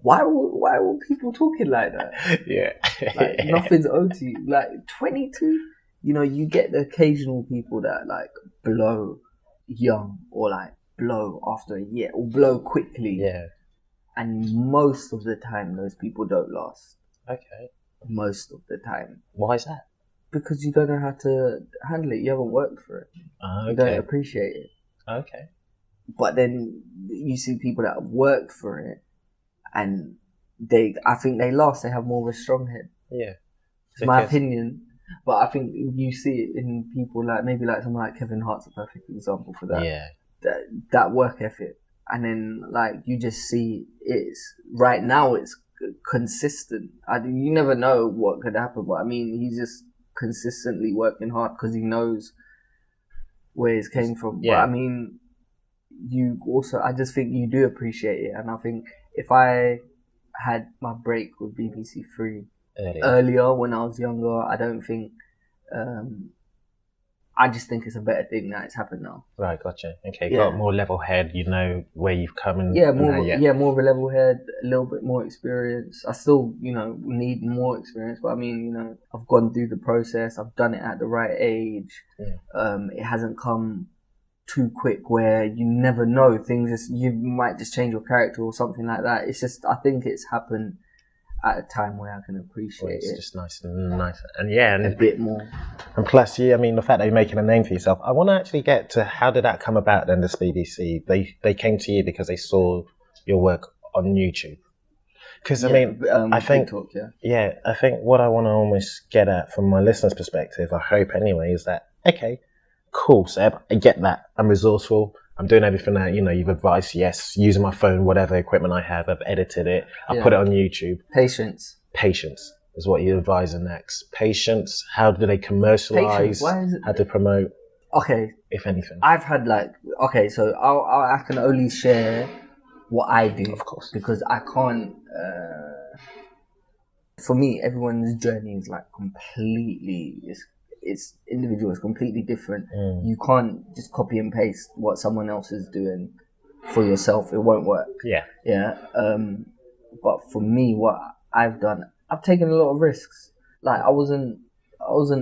B: Why were people talking like that?
A: Yeah.
B: Like, nothing's owed to you. Like, 22, you get the occasional people that like blow young, or like blow after a year, or blow quickly.
A: Yeah.
B: And most of the time, those people don't last.
A: Okay.
B: Most of the time.
A: Why is that?
B: Because you don't know how to handle it. You haven't worked for it.
A: Okay.
B: You don't appreciate it.
A: Okay.
B: But then you see people that have worked for it, and I think they last. They have more of a strong head.
A: Yeah.
B: It's my opinion. But I think you see it in people maybe someone like Kevin Hart's a perfect example for that.
A: Yeah.
B: That work ethic. And then, you just see right now it's consistent. You never know what could happen, but I mean, he's just consistently working hard because he knows where he's came from.
A: Yeah.
B: But I mean, I just think you do appreciate it. And I think if I had my break with BBC Three earlier when I was younger, I don't think, I just think it's a better thing that it's happened now.
A: Right, gotcha. Okay, got more level head, where you've come and...
B: more of a level head, a little bit more experience. I still, need more experience, but I mean, I've gone through the process, I've done it at the right age. Yeah. It hasn't come too quick where you never know, you might just change your character or something like that. It's just, I think it's happened at a time where I can appreciate it.
A: It's just nice, and a
B: bit more.
A: And plus, the fact that you're making a name for yourself. I want to actually get to, how did that come about then, this BBC? They came to you because they saw your work on YouTube. Because, I think,
B: TikTok,
A: I think what I want to almost get at from my listeners' perspective, I hope anyway, is that, okay, cool, Seb, I get that. I'm resourceful. I'm doing everything that, you've advised, yes, using my phone, whatever equipment I have, I've edited it, I put it on YouTube.
B: Patience
A: is what you advise next. Patience, how do they commercialize, how to promote?
B: Okay.
A: If anything.
B: I've had so I can only share what I do.
A: Of course.
B: Because I can't, for me, everyone's journey is completely, it's individual, it's completely different. You can't just copy and paste what someone else is doing for yourself. It won't work. Yeah. But for me, what I've done, I've taken a lot of risks. I wasn't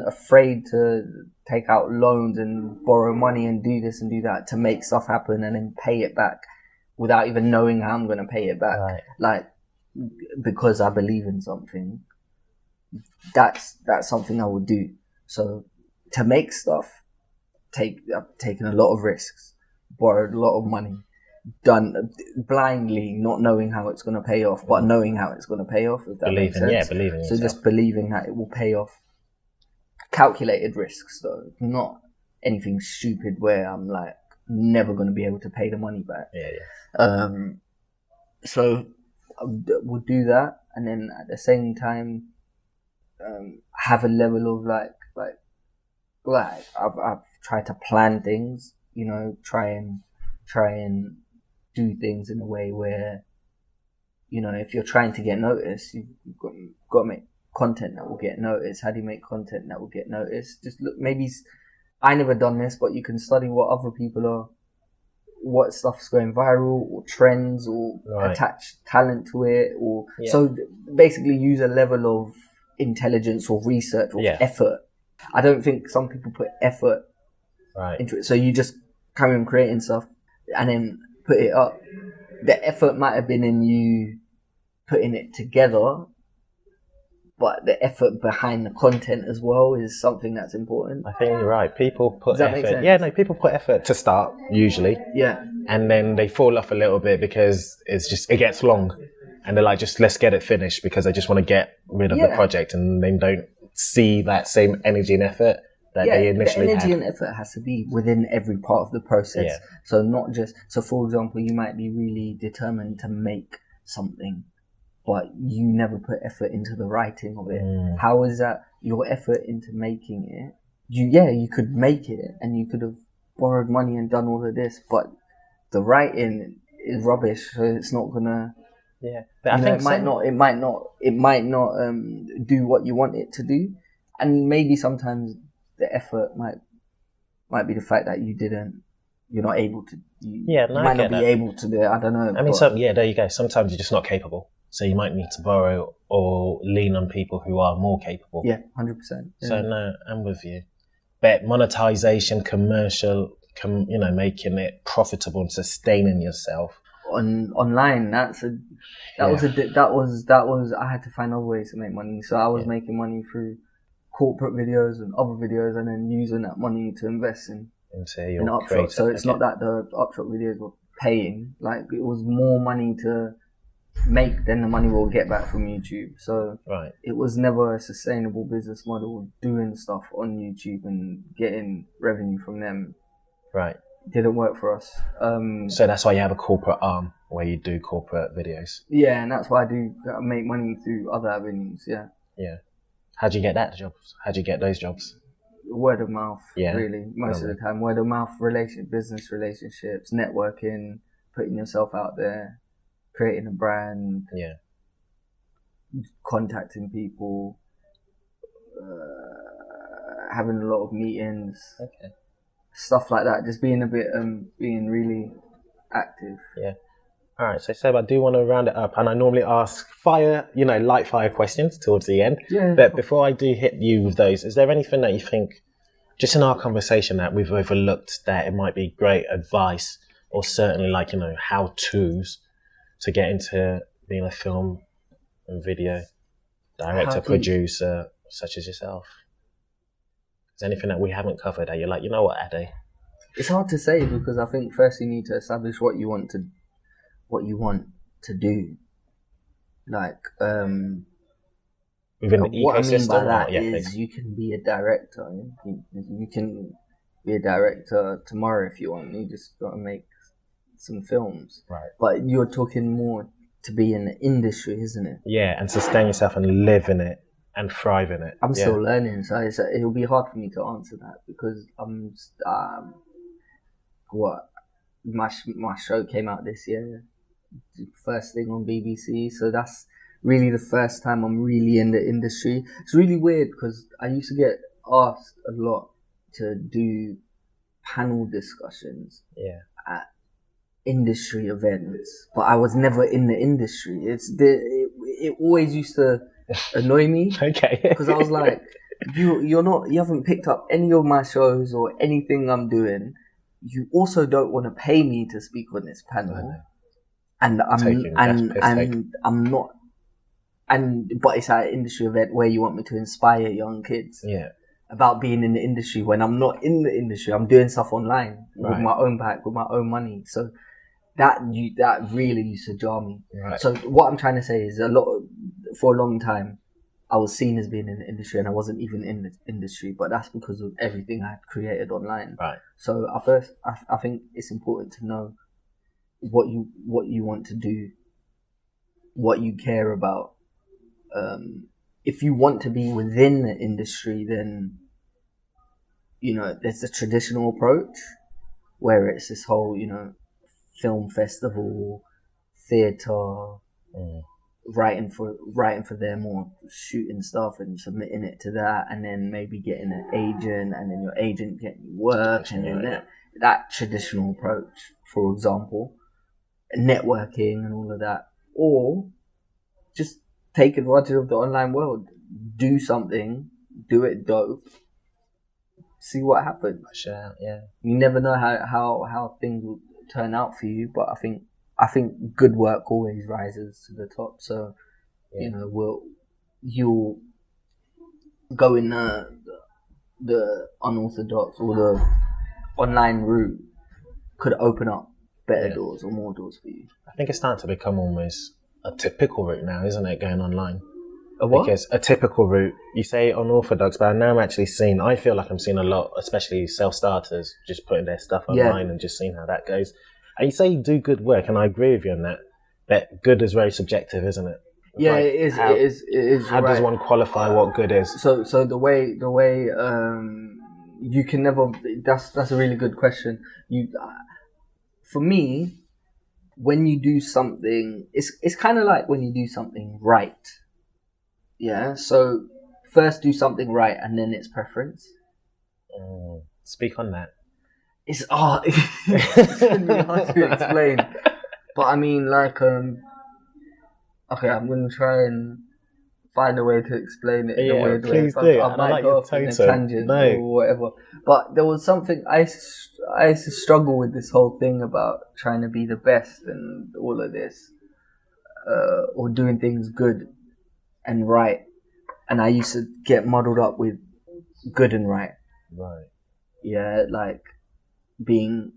B: afraid to take out loans and borrow money and do this and do that to make stuff happen and then pay it back without even knowing how I'm going to pay it back. Right. Because I believe in something. That's something I would do. So to make stuff, I've taken a lot of risks, borrowed a lot of money, done blindly, not knowing how it's going to pay off, but knowing how it's going to pay off, if that makes sense.
A: Believing
B: so
A: yourself.
B: Just believing that it will pay off. Calculated risks though, not anything stupid where I'm like never going to be able to pay the money back. So we'll do that, and then at the same time have a level of like I've tried to plan things, you know, try and do things in a way where, you know, if you're trying to get noticed, you've got to make content that will get noticed. How do you make content that will get noticed? Just look, maybe I never done this, but you can study what other people are, what stuff's going viral, or trends, or attach talent to it, or so basically use a level of intelligence or research or effort. I don't think some people put effort into it. So you just carry on creating stuff and then put it up. The effort might have been in you putting it together, but the effort behind the content as well is something that's important.
A: I think you're right. People put
B: Does that
A: effort.
B: make sense?
A: Yeah, no, people put effort to start usually.
B: Yeah.
A: And then they fall off a little bit because it gets long, and they're like, just let's get it finished because I just want to get rid of the project, and they don't see that same energy and effort that they initially had.
B: The energy and effort has to be within every part of the process. Yeah. So not just, so for example, you might be really determined to make something, but you never put effort into the writing of it. How is that your effort into making it? You could make it and you could have borrowed money and done all of this, but the writing is rubbish, so it's not gonna.
A: Yeah, but I think
B: it might not do what you want it to do, and maybe sometimes the effort might be the fact that you're not able to. You might not be able to do it. I don't know.
A: I mean, there you go. Sometimes you're just not capable, so you might need to borrow or lean on people who are more capable.
B: Yeah, 100%. Yeah.
A: So no, I'm with you. But monetization, commercial, making it profitable and sustaining yourself.
B: Online, I had to find other ways to make money. So I was making money through corporate videos and other videos, and then using that money to invest in UpShot. So it's not that the UpShot videos were paying, like it was more money to make than the money we'll get back from YouTube. So it was never a sustainable business model doing stuff on YouTube and getting revenue from them.
A: Right.
B: Didn't work for us.
A: So that's why you have a corporate arm where you do corporate videos.
B: Yeah, and that's why I do make money through other avenues. Yeah.
A: Yeah. How'd you get that jobs? How'd you get those jobs?
B: Word of mouth. Yeah. Really, most of the time, word of mouth. Business relationships, networking, putting yourself out there, creating a brand. Yeah. Contacting people, having a lot of meetings. Okay. Stuff like that, just being a bit, being really active. Yeah.
A: All right. So Seb, I do want to round it up, and I normally ask light fire questions towards the end. Yeah. But before I do hit you with those, is there anything that you think, just in our conversation, that we've overlooked that it might be great advice, or certainly how-tos to get into being a film and video director, producer, such as yourself? Is there anything that we haven't covered that you're like, you know what, Ade?
B: It's hard to say, because I think first you need to establish what you want to do. Like,
A: within the ecosystem.
B: What I mean by that is you can be a director. You can be a director tomorrow if you want. You just got to make some films. Right. But you're talking more to be in the industry, isn't it?
A: Yeah, and sustain yourself and live in it. And thrive in it.
B: I'm still learning, so it'll be hard for me to answer that, because my show came out this year, first thing on BBC, so that's really the first time I'm really in the industry. It's really weird because I used to get asked a lot to do panel discussions at industry events, but I was never in the industry. It always used to annoy me. Okay. Because I was like, you haven't picked up any of my shows or anything I'm doing. You also don't want to pay me to speak on this panel. And I'm not, but it's an industry event where you want me to inspire young kids about being in the industry, when I'm not in the industry. I'm doing stuff online with my own back, with my own money. So that really used to jar me.
A: Right.
B: So what I'm trying to say is for a long time, I was seen as being in the industry, and I wasn't even in the industry, but that's because of everything I had created online.
A: Right.
B: So I think it's important to know what you want to do, what you care about. If you want to be within the industry, then there's the traditional approach where it's this whole film festival, theatre. Writing for them, or shooting stuff and submitting it to that, and then maybe getting an agent, and then your agent getting you work, and then that traditional approach, for example, networking and all of that. Or just take advantage of the online world, do something, do it dope, see what happens.
A: Sure, yeah. You
B: never know how things will turn out for you, but I think good work always rises to the top. So, you'll go in the unorthodox or the online route could open up better doors or more doors for you.
A: I think it's starting to become almost a typical route now, isn't it, going online?
B: A what?
A: Because a typical route, you say unorthodox, but now I'm actually seeing, I feel like I'm seeing a lot, especially self-starters, just putting their stuff online and just seeing how that goes. And you say you do good work, and I agree with you on that. But good is very subjective, isn't it?
B: Yeah, like, it is.
A: How does one qualify what good is?
B: So the way you can never. That's a really good question. For me, when you do something, it's kind of like when you do something right. Yeah. So first do something right, and then it's preference.
A: Speak on that.
B: It's gonna be hard to explain, but I mean, like, okay, I'm gonna try and find a way to explain it in a weird way.
A: Please do.
B: I might go off on a tangent or whatever. But there was something I used to struggle with, this whole thing about trying to be the best and all of this, or doing things good and right, and I used to get muddled up with good and right.
A: Right.
B: Yeah, like, being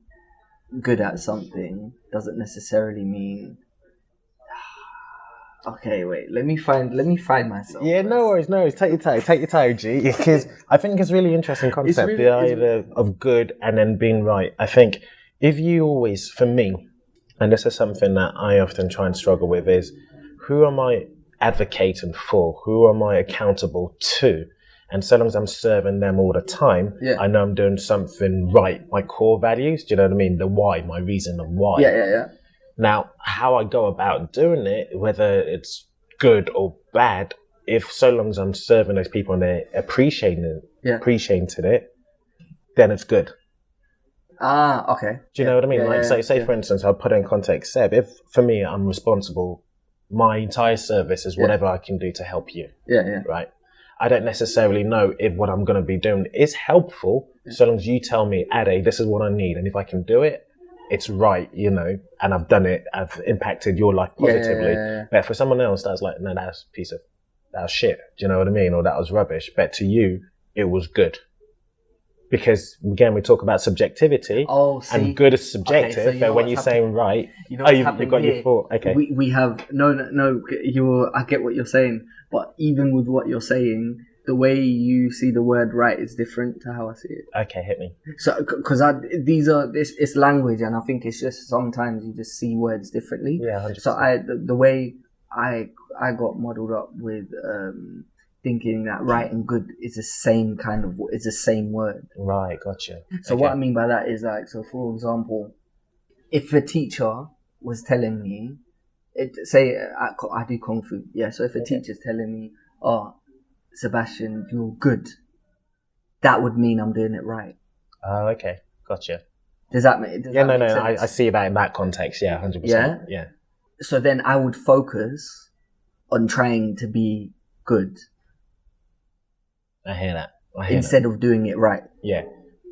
B: good at something doesn't necessarily mean. Okay, wait. Let me find myself.
A: Yeah,
B: first.
A: no worries. Take your time, G. Because I think it's a really interesting concept. The idea of good and then being right. I think if you always, for me, and this is something that I often try and struggle with, is who am I advocating for? Who am I accountable to? And so long as I'm serving them all the time, I know I'm doing something right. My core values, do you know what I mean? The why, my reason of why.
B: Yeah.
A: Now, how I go about doing it, whether it's good or bad, if so long as I'm serving those people and they're appreciating it, then it's good.
B: Okay.
A: Do you know what I mean? Say for instance, I'll put it in context, Seb, if for me, I'm responsible, my entire service is whatever I can do to help you.
B: Yeah. Right?
A: I don't necessarily know if what I'm going to be doing is helpful, so long as you tell me, Ade, this is what I need. And if I can do it, it's right, and I've done it. I've impacted your life positively.
B: Yeah.
A: But for someone else, that's like, no, that was shit. Do you know what I mean? Or that was rubbish. But to you, it was good. Because, again, we talk about subjectivity. And good is subjective. Okay, so but when you're saying right, you've got your thought. Okay.
B: We have, no, I get what you're saying. But even with what you're saying, the way you see the word right is different to how I see it.
A: Okay, hit me.
B: So, because it's language, and I think it's just sometimes you just see words differently.
A: Yeah, 100%.
B: So the way I got muddled up with thinking that right and good is the same it's the same word.
A: Right, gotcha.
B: So what I mean by that is, like, so for example, if a teacher was telling me, say I do Kung Fu, so if a teacher's telling me, Sebastian, you're good, that would mean I'm doing it right.
A: Oh, okay, gotcha.
B: Does that make sense?
A: I see that in that context, 100%. Yeah.
B: So then I would focus on trying to be good.
A: I hear that.
B: Instead of doing it right.
A: Yeah.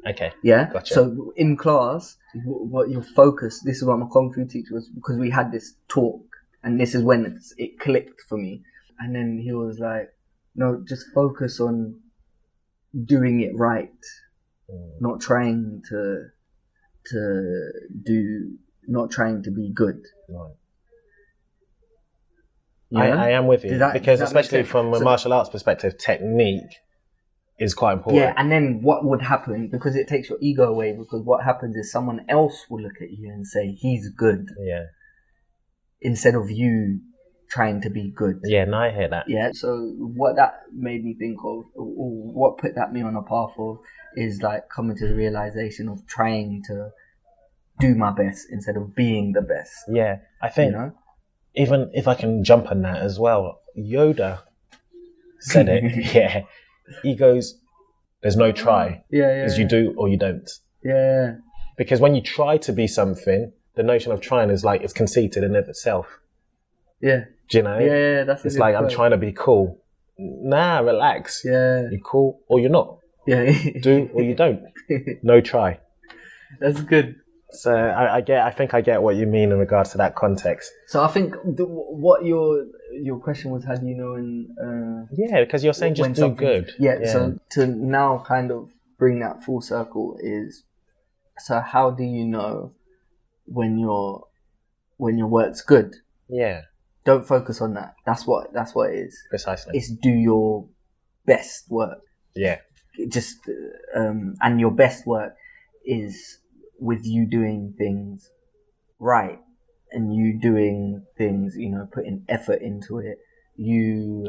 A: Okay.
B: Yeah.
A: Gotcha.
B: So in class, what your focus, this is what my Kung Fu teacher was, because we had this talk, and this is when it clicked for me. And then he was like, no, just focus on doing it right, not trying to do not trying to be good.
A: Right.
B: Yeah?
A: I am with you, because
B: does that
A: especially
B: make sense?
A: from a
B: So-
A: martial arts perspective, technique is quite important.
B: Yeah, and then what would happen, because it takes your ego away, because what happens is someone else will look at you and say, he's good,
A: Yeah.
B: instead of you trying to be good.
A: Yeah, no, I hear that.
B: Yeah, so what that made me think of, or what put that me on a path of, is like coming to the realization of trying to do my best instead of being the best.
A: Yeah, I think,
B: You know?
A: even if I can jump on that as well, Yoda said it. Yeah. He goes, there's no try.
B: Yeah.
A: Is you do or you don't.
B: Yeah.
A: Because when you try to be something, the notion of trying is like, it's conceited in of itself.
B: Yeah.
A: Do you know?
B: Yeah, that's
A: It's like, I'm trying to be cool. Nah, relax.
B: Yeah.
A: You're cool or you're not.
B: Yeah.
A: Do or you don't. No try.
B: That's good.
A: So I think I get what you mean in regards to that context.
B: So I think what your question was, how do you know in
A: Yeah, because you're saying just
B: when
A: do
B: something-
A: good.
B: Yeah, so to now kind of bring that full circle is, so how do you know when your work's good?
A: Yeah,
B: Don't focus on that. That's what it is.
A: precisely.
B: It's do your best work.
A: Yeah,
B: Just and your best work is with you doing things right, and you doing things, putting effort into it. You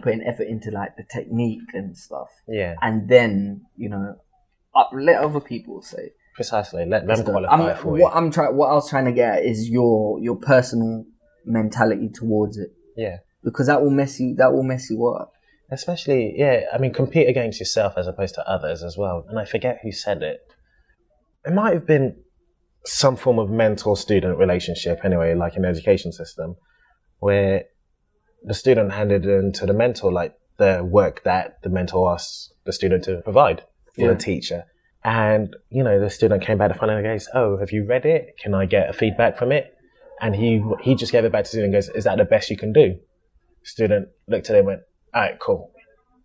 B: putting effort into like the technique and stuff,
A: yeah,
B: and then let other people say.
A: precisely. Let them qualify for you.
B: What I was trying to get at is your personal mentality towards it,
A: Yeah,
B: because that will mess you up.
A: especially, yeah, I mean, compete against yourself as opposed to others as well. And I forget who said it. It might have been some form of mentor-student relationship anyway, like an education system, where the student handed in to the mentor like the work that the mentor asked the student to provide for the teacher. And, the student came back the following day and goes, oh, have you read it? Can I get a feedback from it? And he just gave it back to the student and goes, is that the best you can do? Student looked at him and went, all right, cool.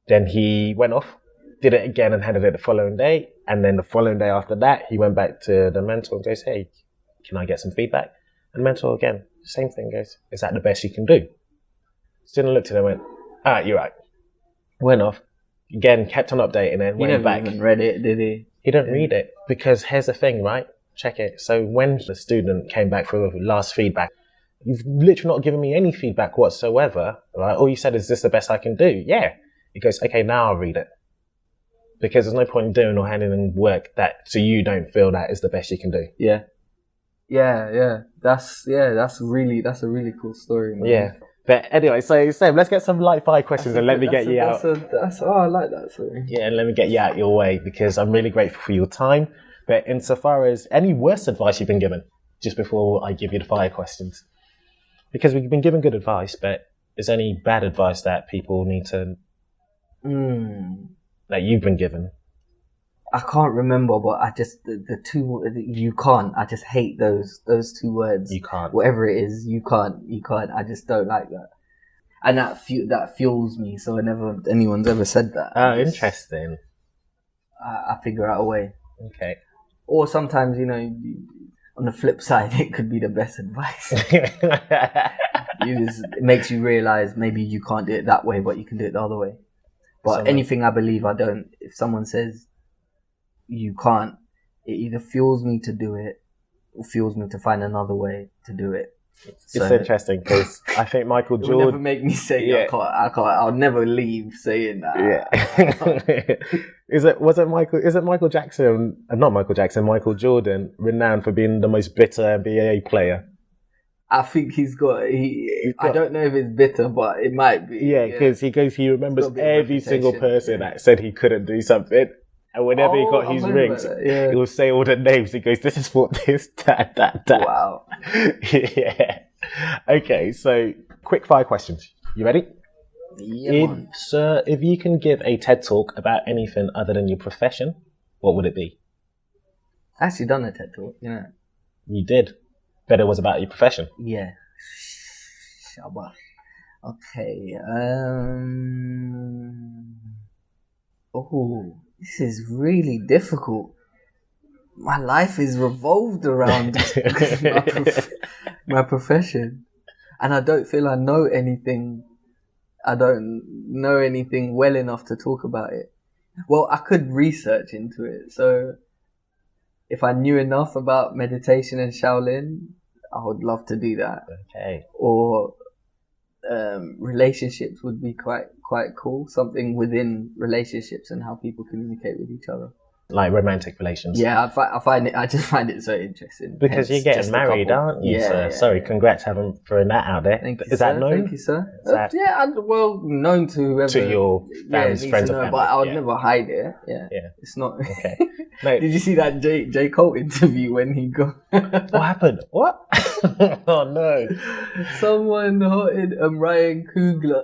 A: Then he went off, did it again and handed it the following day. And then the following day after that, he went back to the mentor and goes, hey, can I get some feedback? And the mentor again, same thing, goes, is that the best you can do? Student looked at him and went, all right, you're right. Went off, again, kept on updating and
B: He
A: went
B: never
A: back.
B: even read it, did he?
A: He didn't read it, because here's the thing, right? Check it. So when the student came back for last feedback, you've literally not given me any feedback whatsoever, right? All you said is, this the best I can do? Yeah. He goes, okay, now I'll read it. Because there's no point in doing or handing in work that, so you don't feel that is the best you can do.
B: Yeah. That's a really cool story, man.
A: Yeah. But anyway, so Seb, let's get some light fire questions and let me get you out.
B: I like that story.
A: Yeah, and let me get you out your way, because I'm really grateful for your time. But insofar as any worst advice you've been given, just before I give you the fire questions, because we've been given good advice, but is there any bad advice that people need to, that you've been given?
B: I can't remember, but I just the two you can't. I just hate those two words.
A: You can't.
B: Whatever it is, you can't. I just don't like that, and that fuels me. So whenever anyone's ever said that,
A: Oh, interesting.
B: I figure out a way.
A: Okay.
B: Or sometimes, on the flip side, it could be the best advice. It makes you realize maybe you can't do it that way, but you can do it the other way. But anything I believe I don't, if someone says you can't, it either fuels me to do it or fuels me to find another way to do it.
A: It's interesting, because I think Michael
B: It will
A: Jordan...
B: never make me say
A: Yeah.
B: I can't. I'll never leave saying that.
A: Yeah. Is it Michael Jackson, not Michael Jackson, Michael Jordan, renowned for being the most bitter NBA player?
B: I think he's got. I don't know if it's bitter, but it might be.
A: Yeah, because he remembers
B: Got a bit of
A: every single
B: reputation,
A: person that said he couldn't do something. And whenever he got
B: I
A: his
B: remember
A: rings,
B: that, yeah.
A: he will say all the names. He goes, this is for this, that.
B: Wow.
A: Yeah. Okay, so quick fire questions. You ready?
B: Yeah, man.
A: Sir, if you can give a TED talk about anything other than your profession, what would it be?
B: I actually done a TED talk,
A: You did. But it was about your profession.
B: Yeah. Shabba. Okay. Oh, this is really difficult. my life is revolved around my profession, and I don't feel I know anything. I don't know anything well enough to talk about it. Well, I could research into it. So if I knew enough about meditation and Shaolin, I would love to do that.
A: Okay.
B: Or relationships would be quite cool. Something within relationships and how people communicate with each other.
A: Like romantic relations.
B: Yeah, I find it. I just find it so interesting.
A: Because you're getting married, aren't you?
B: Yeah,
A: So, sorry, congrats having throwing that out there.
B: Thank you,
A: Is
B: sir.
A: that known?
B: Thank you, sir. Well, known to whoever.
A: To your friends or family.
B: But I would never hide it. Yeah. It's not.
A: Okay. No.
B: Did you see that J. Cole interview when he got?
A: What happened? What? Oh no!
B: Someone hotted Ryan Coogler.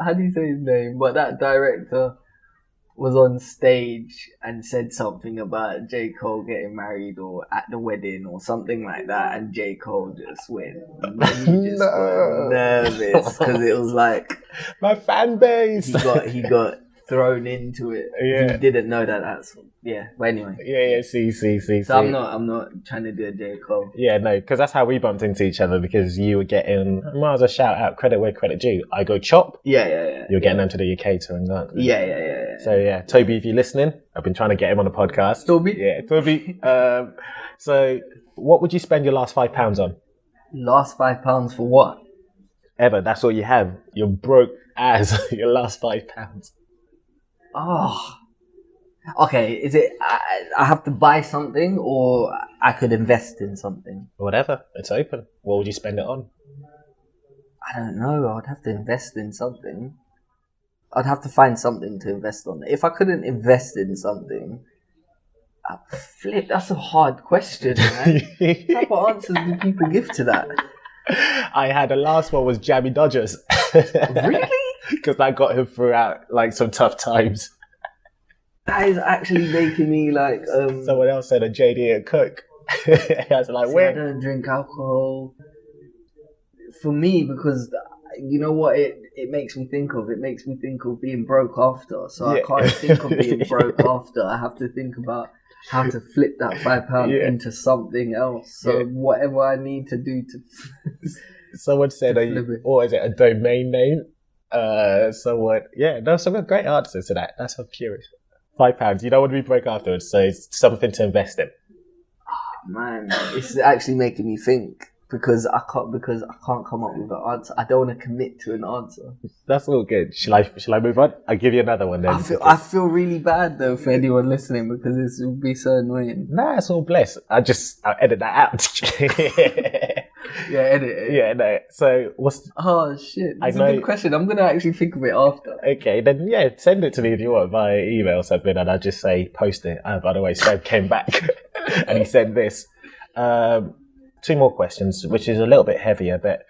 B: How do you say his name? But that director was on stage and said something about J. Cole getting married or at the wedding or something like that, and J. Cole just went, he just got nervous because it was like
A: my fan base.
B: He got thrown into it.
A: Yeah.
B: He didn't know that's but anyway.
A: Yeah. See.
B: So I'm not trying to do a J. Cole.
A: Yeah, no, because that's how we bumped into each other. Because you were getting, might as well shout out credit where credit due. I go chop.
B: Yeah.
A: You're getting them to the UK tour and that.
B: Yeah.
A: So yeah, Toby, if you're listening, I've been trying to get him on the podcast.
B: Toby.
A: Yeah, Toby. So what would you spend your last £5 on?
B: Last £5 for what?
A: Ever? That's all you have. You're broke as your last £5.
B: Oh. Okay, is it I have to buy something or I could invest in something?
A: Whatever, it's open. What would you spend it on?
B: I don't know. I'd have to invest in something. I'd have to find something to invest on. If I couldn't invest in something, that's a hard question, man. What type of answers do people give to that?
A: I had the last one was Jammy Dodgers.
B: Really? Because
A: that got him throughout like some tough times.
B: That is actually making me like.
A: Someone else said a JD and Coke. I was like,
B: I don't drink alcohol. For me, because you know what it makes me think of? It makes me think of being broke after. So I can't think of being broke after. I have to think about how to flip that £5 into something else. So whatever I need to do to.
A: Someone said, or is it a domain name? Some great answers to that. That's so curious. £5. You don't want to be broke afterwards, so it's something to invest in.
B: Oh, man, it's actually making me think because I can't come up with an answer. I don't want to commit to an answer.
A: That's all good. Shall I move on? I'll give you another one then.
B: I feel really bad though for anyone listening because this will be so annoying.
A: Nah, it's all blessed. I'll edit that out.
B: Yeah, edit it.
A: Yeah, no. So what's?
B: Oh shit! That's a good question. I'm gonna actually think of it after.
A: Okay, then send it to me if you want via email or something, and I'll just say post it. By the way, Seb came back and he said this. 2 more questions, which is a little bit heavier, but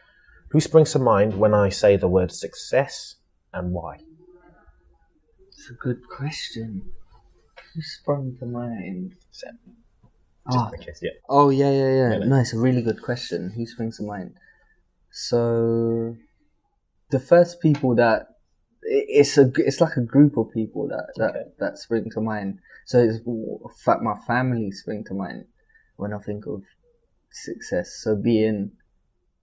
A: who springs to mind when I say the word success and why?
B: It's a good question. Who sprung to mind?
A: Seb.
B: Oh yeah. No, it's a really good question. Who springs to mind? So, the first people that it's like a group of people that spring to mind. So it's my family spring to mind when I think of success. So being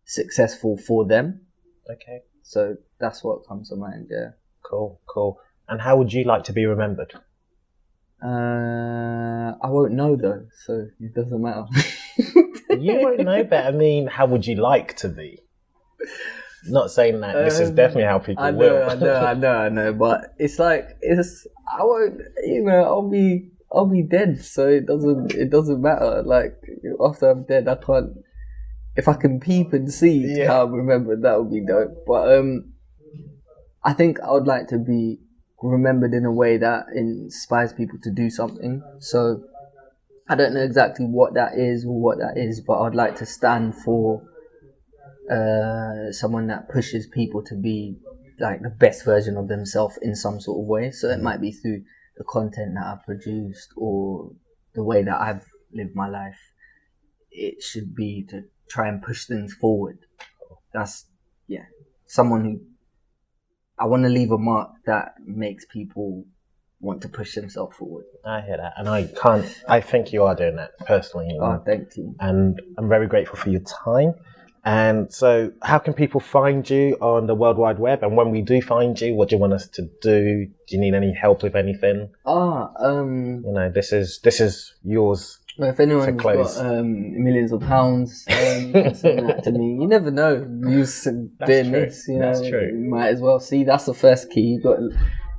B: successful for them.
A: Okay.
B: So that's what comes to mind. Yeah.
A: Cool. And how would you like to be remembered?
B: I won't know though, so it doesn't matter.
A: You won't know, but I mean, how would you like to be? Not saying that this is definitely how people will.
B: I know, but I won't. I'll be dead, so it doesn't matter. Like after I'm dead, I can't. If I can peep and see how I'm remembered, that would be dope. But I think I would like to be remembered in a way that inspires people to do something. So I don't know exactly what that is, but I'd like to stand for someone that pushes people to be like the best version of themselves in some sort of way. So it might be through the content that I've produced or the way that I've lived my life. It should be to try and push things forward. That's someone who I want to leave a mark that makes people want to push themselves forward.
A: I hear that, and I think you are doing that personally.
B: Thank you.
A: And I'm very grateful for your time. And so, how can people find you on the World Wide Web? And when we do find you, what do you want us to do? Do you need any help with anything? This is yours.
B: Well, if anyone's got millions of pounds, send that to me. You never know. Doing this,
A: That's true.
B: You might as well see. That's the first key. You got to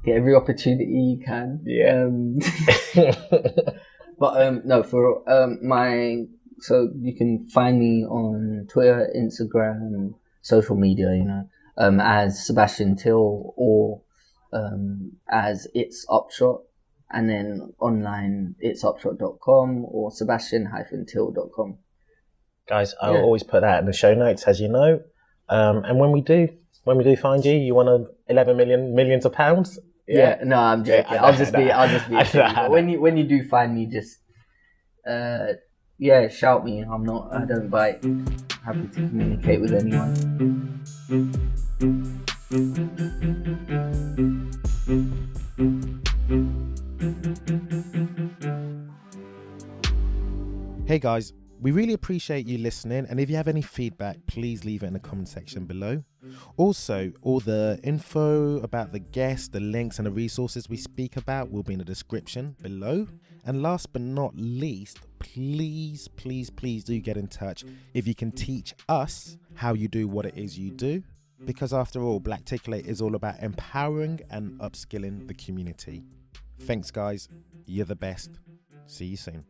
B: get every opportunity you can.
A: Yeah.
B: So you can find me on Twitter, Instagram, social media, as Sebastian Thiel or as It's UpShot, and then online it's upshot.com or sebastian-thiel.com.
A: Guys, I'll always put that in the show notes, as you know. And when we do find you, you want millions of pounds?
B: Yeah, no, I'm joking.
A: Yeah,
B: I'll just be. But when you do find me, just shout me. I don't bite. Happy to communicate with anyone.
A: Hey guys, we really appreciate you listening, and if you have any feedback, please leave it in the comment section below. Also, all the info about the guests, the links and the resources we speak about will be in the description below. And last but not least, please do get in touch if you can teach us how you do what it is you do. Because after all, Blacticulate is all about empowering and upskilling the community. Thanks guys, you're the best. See you soon.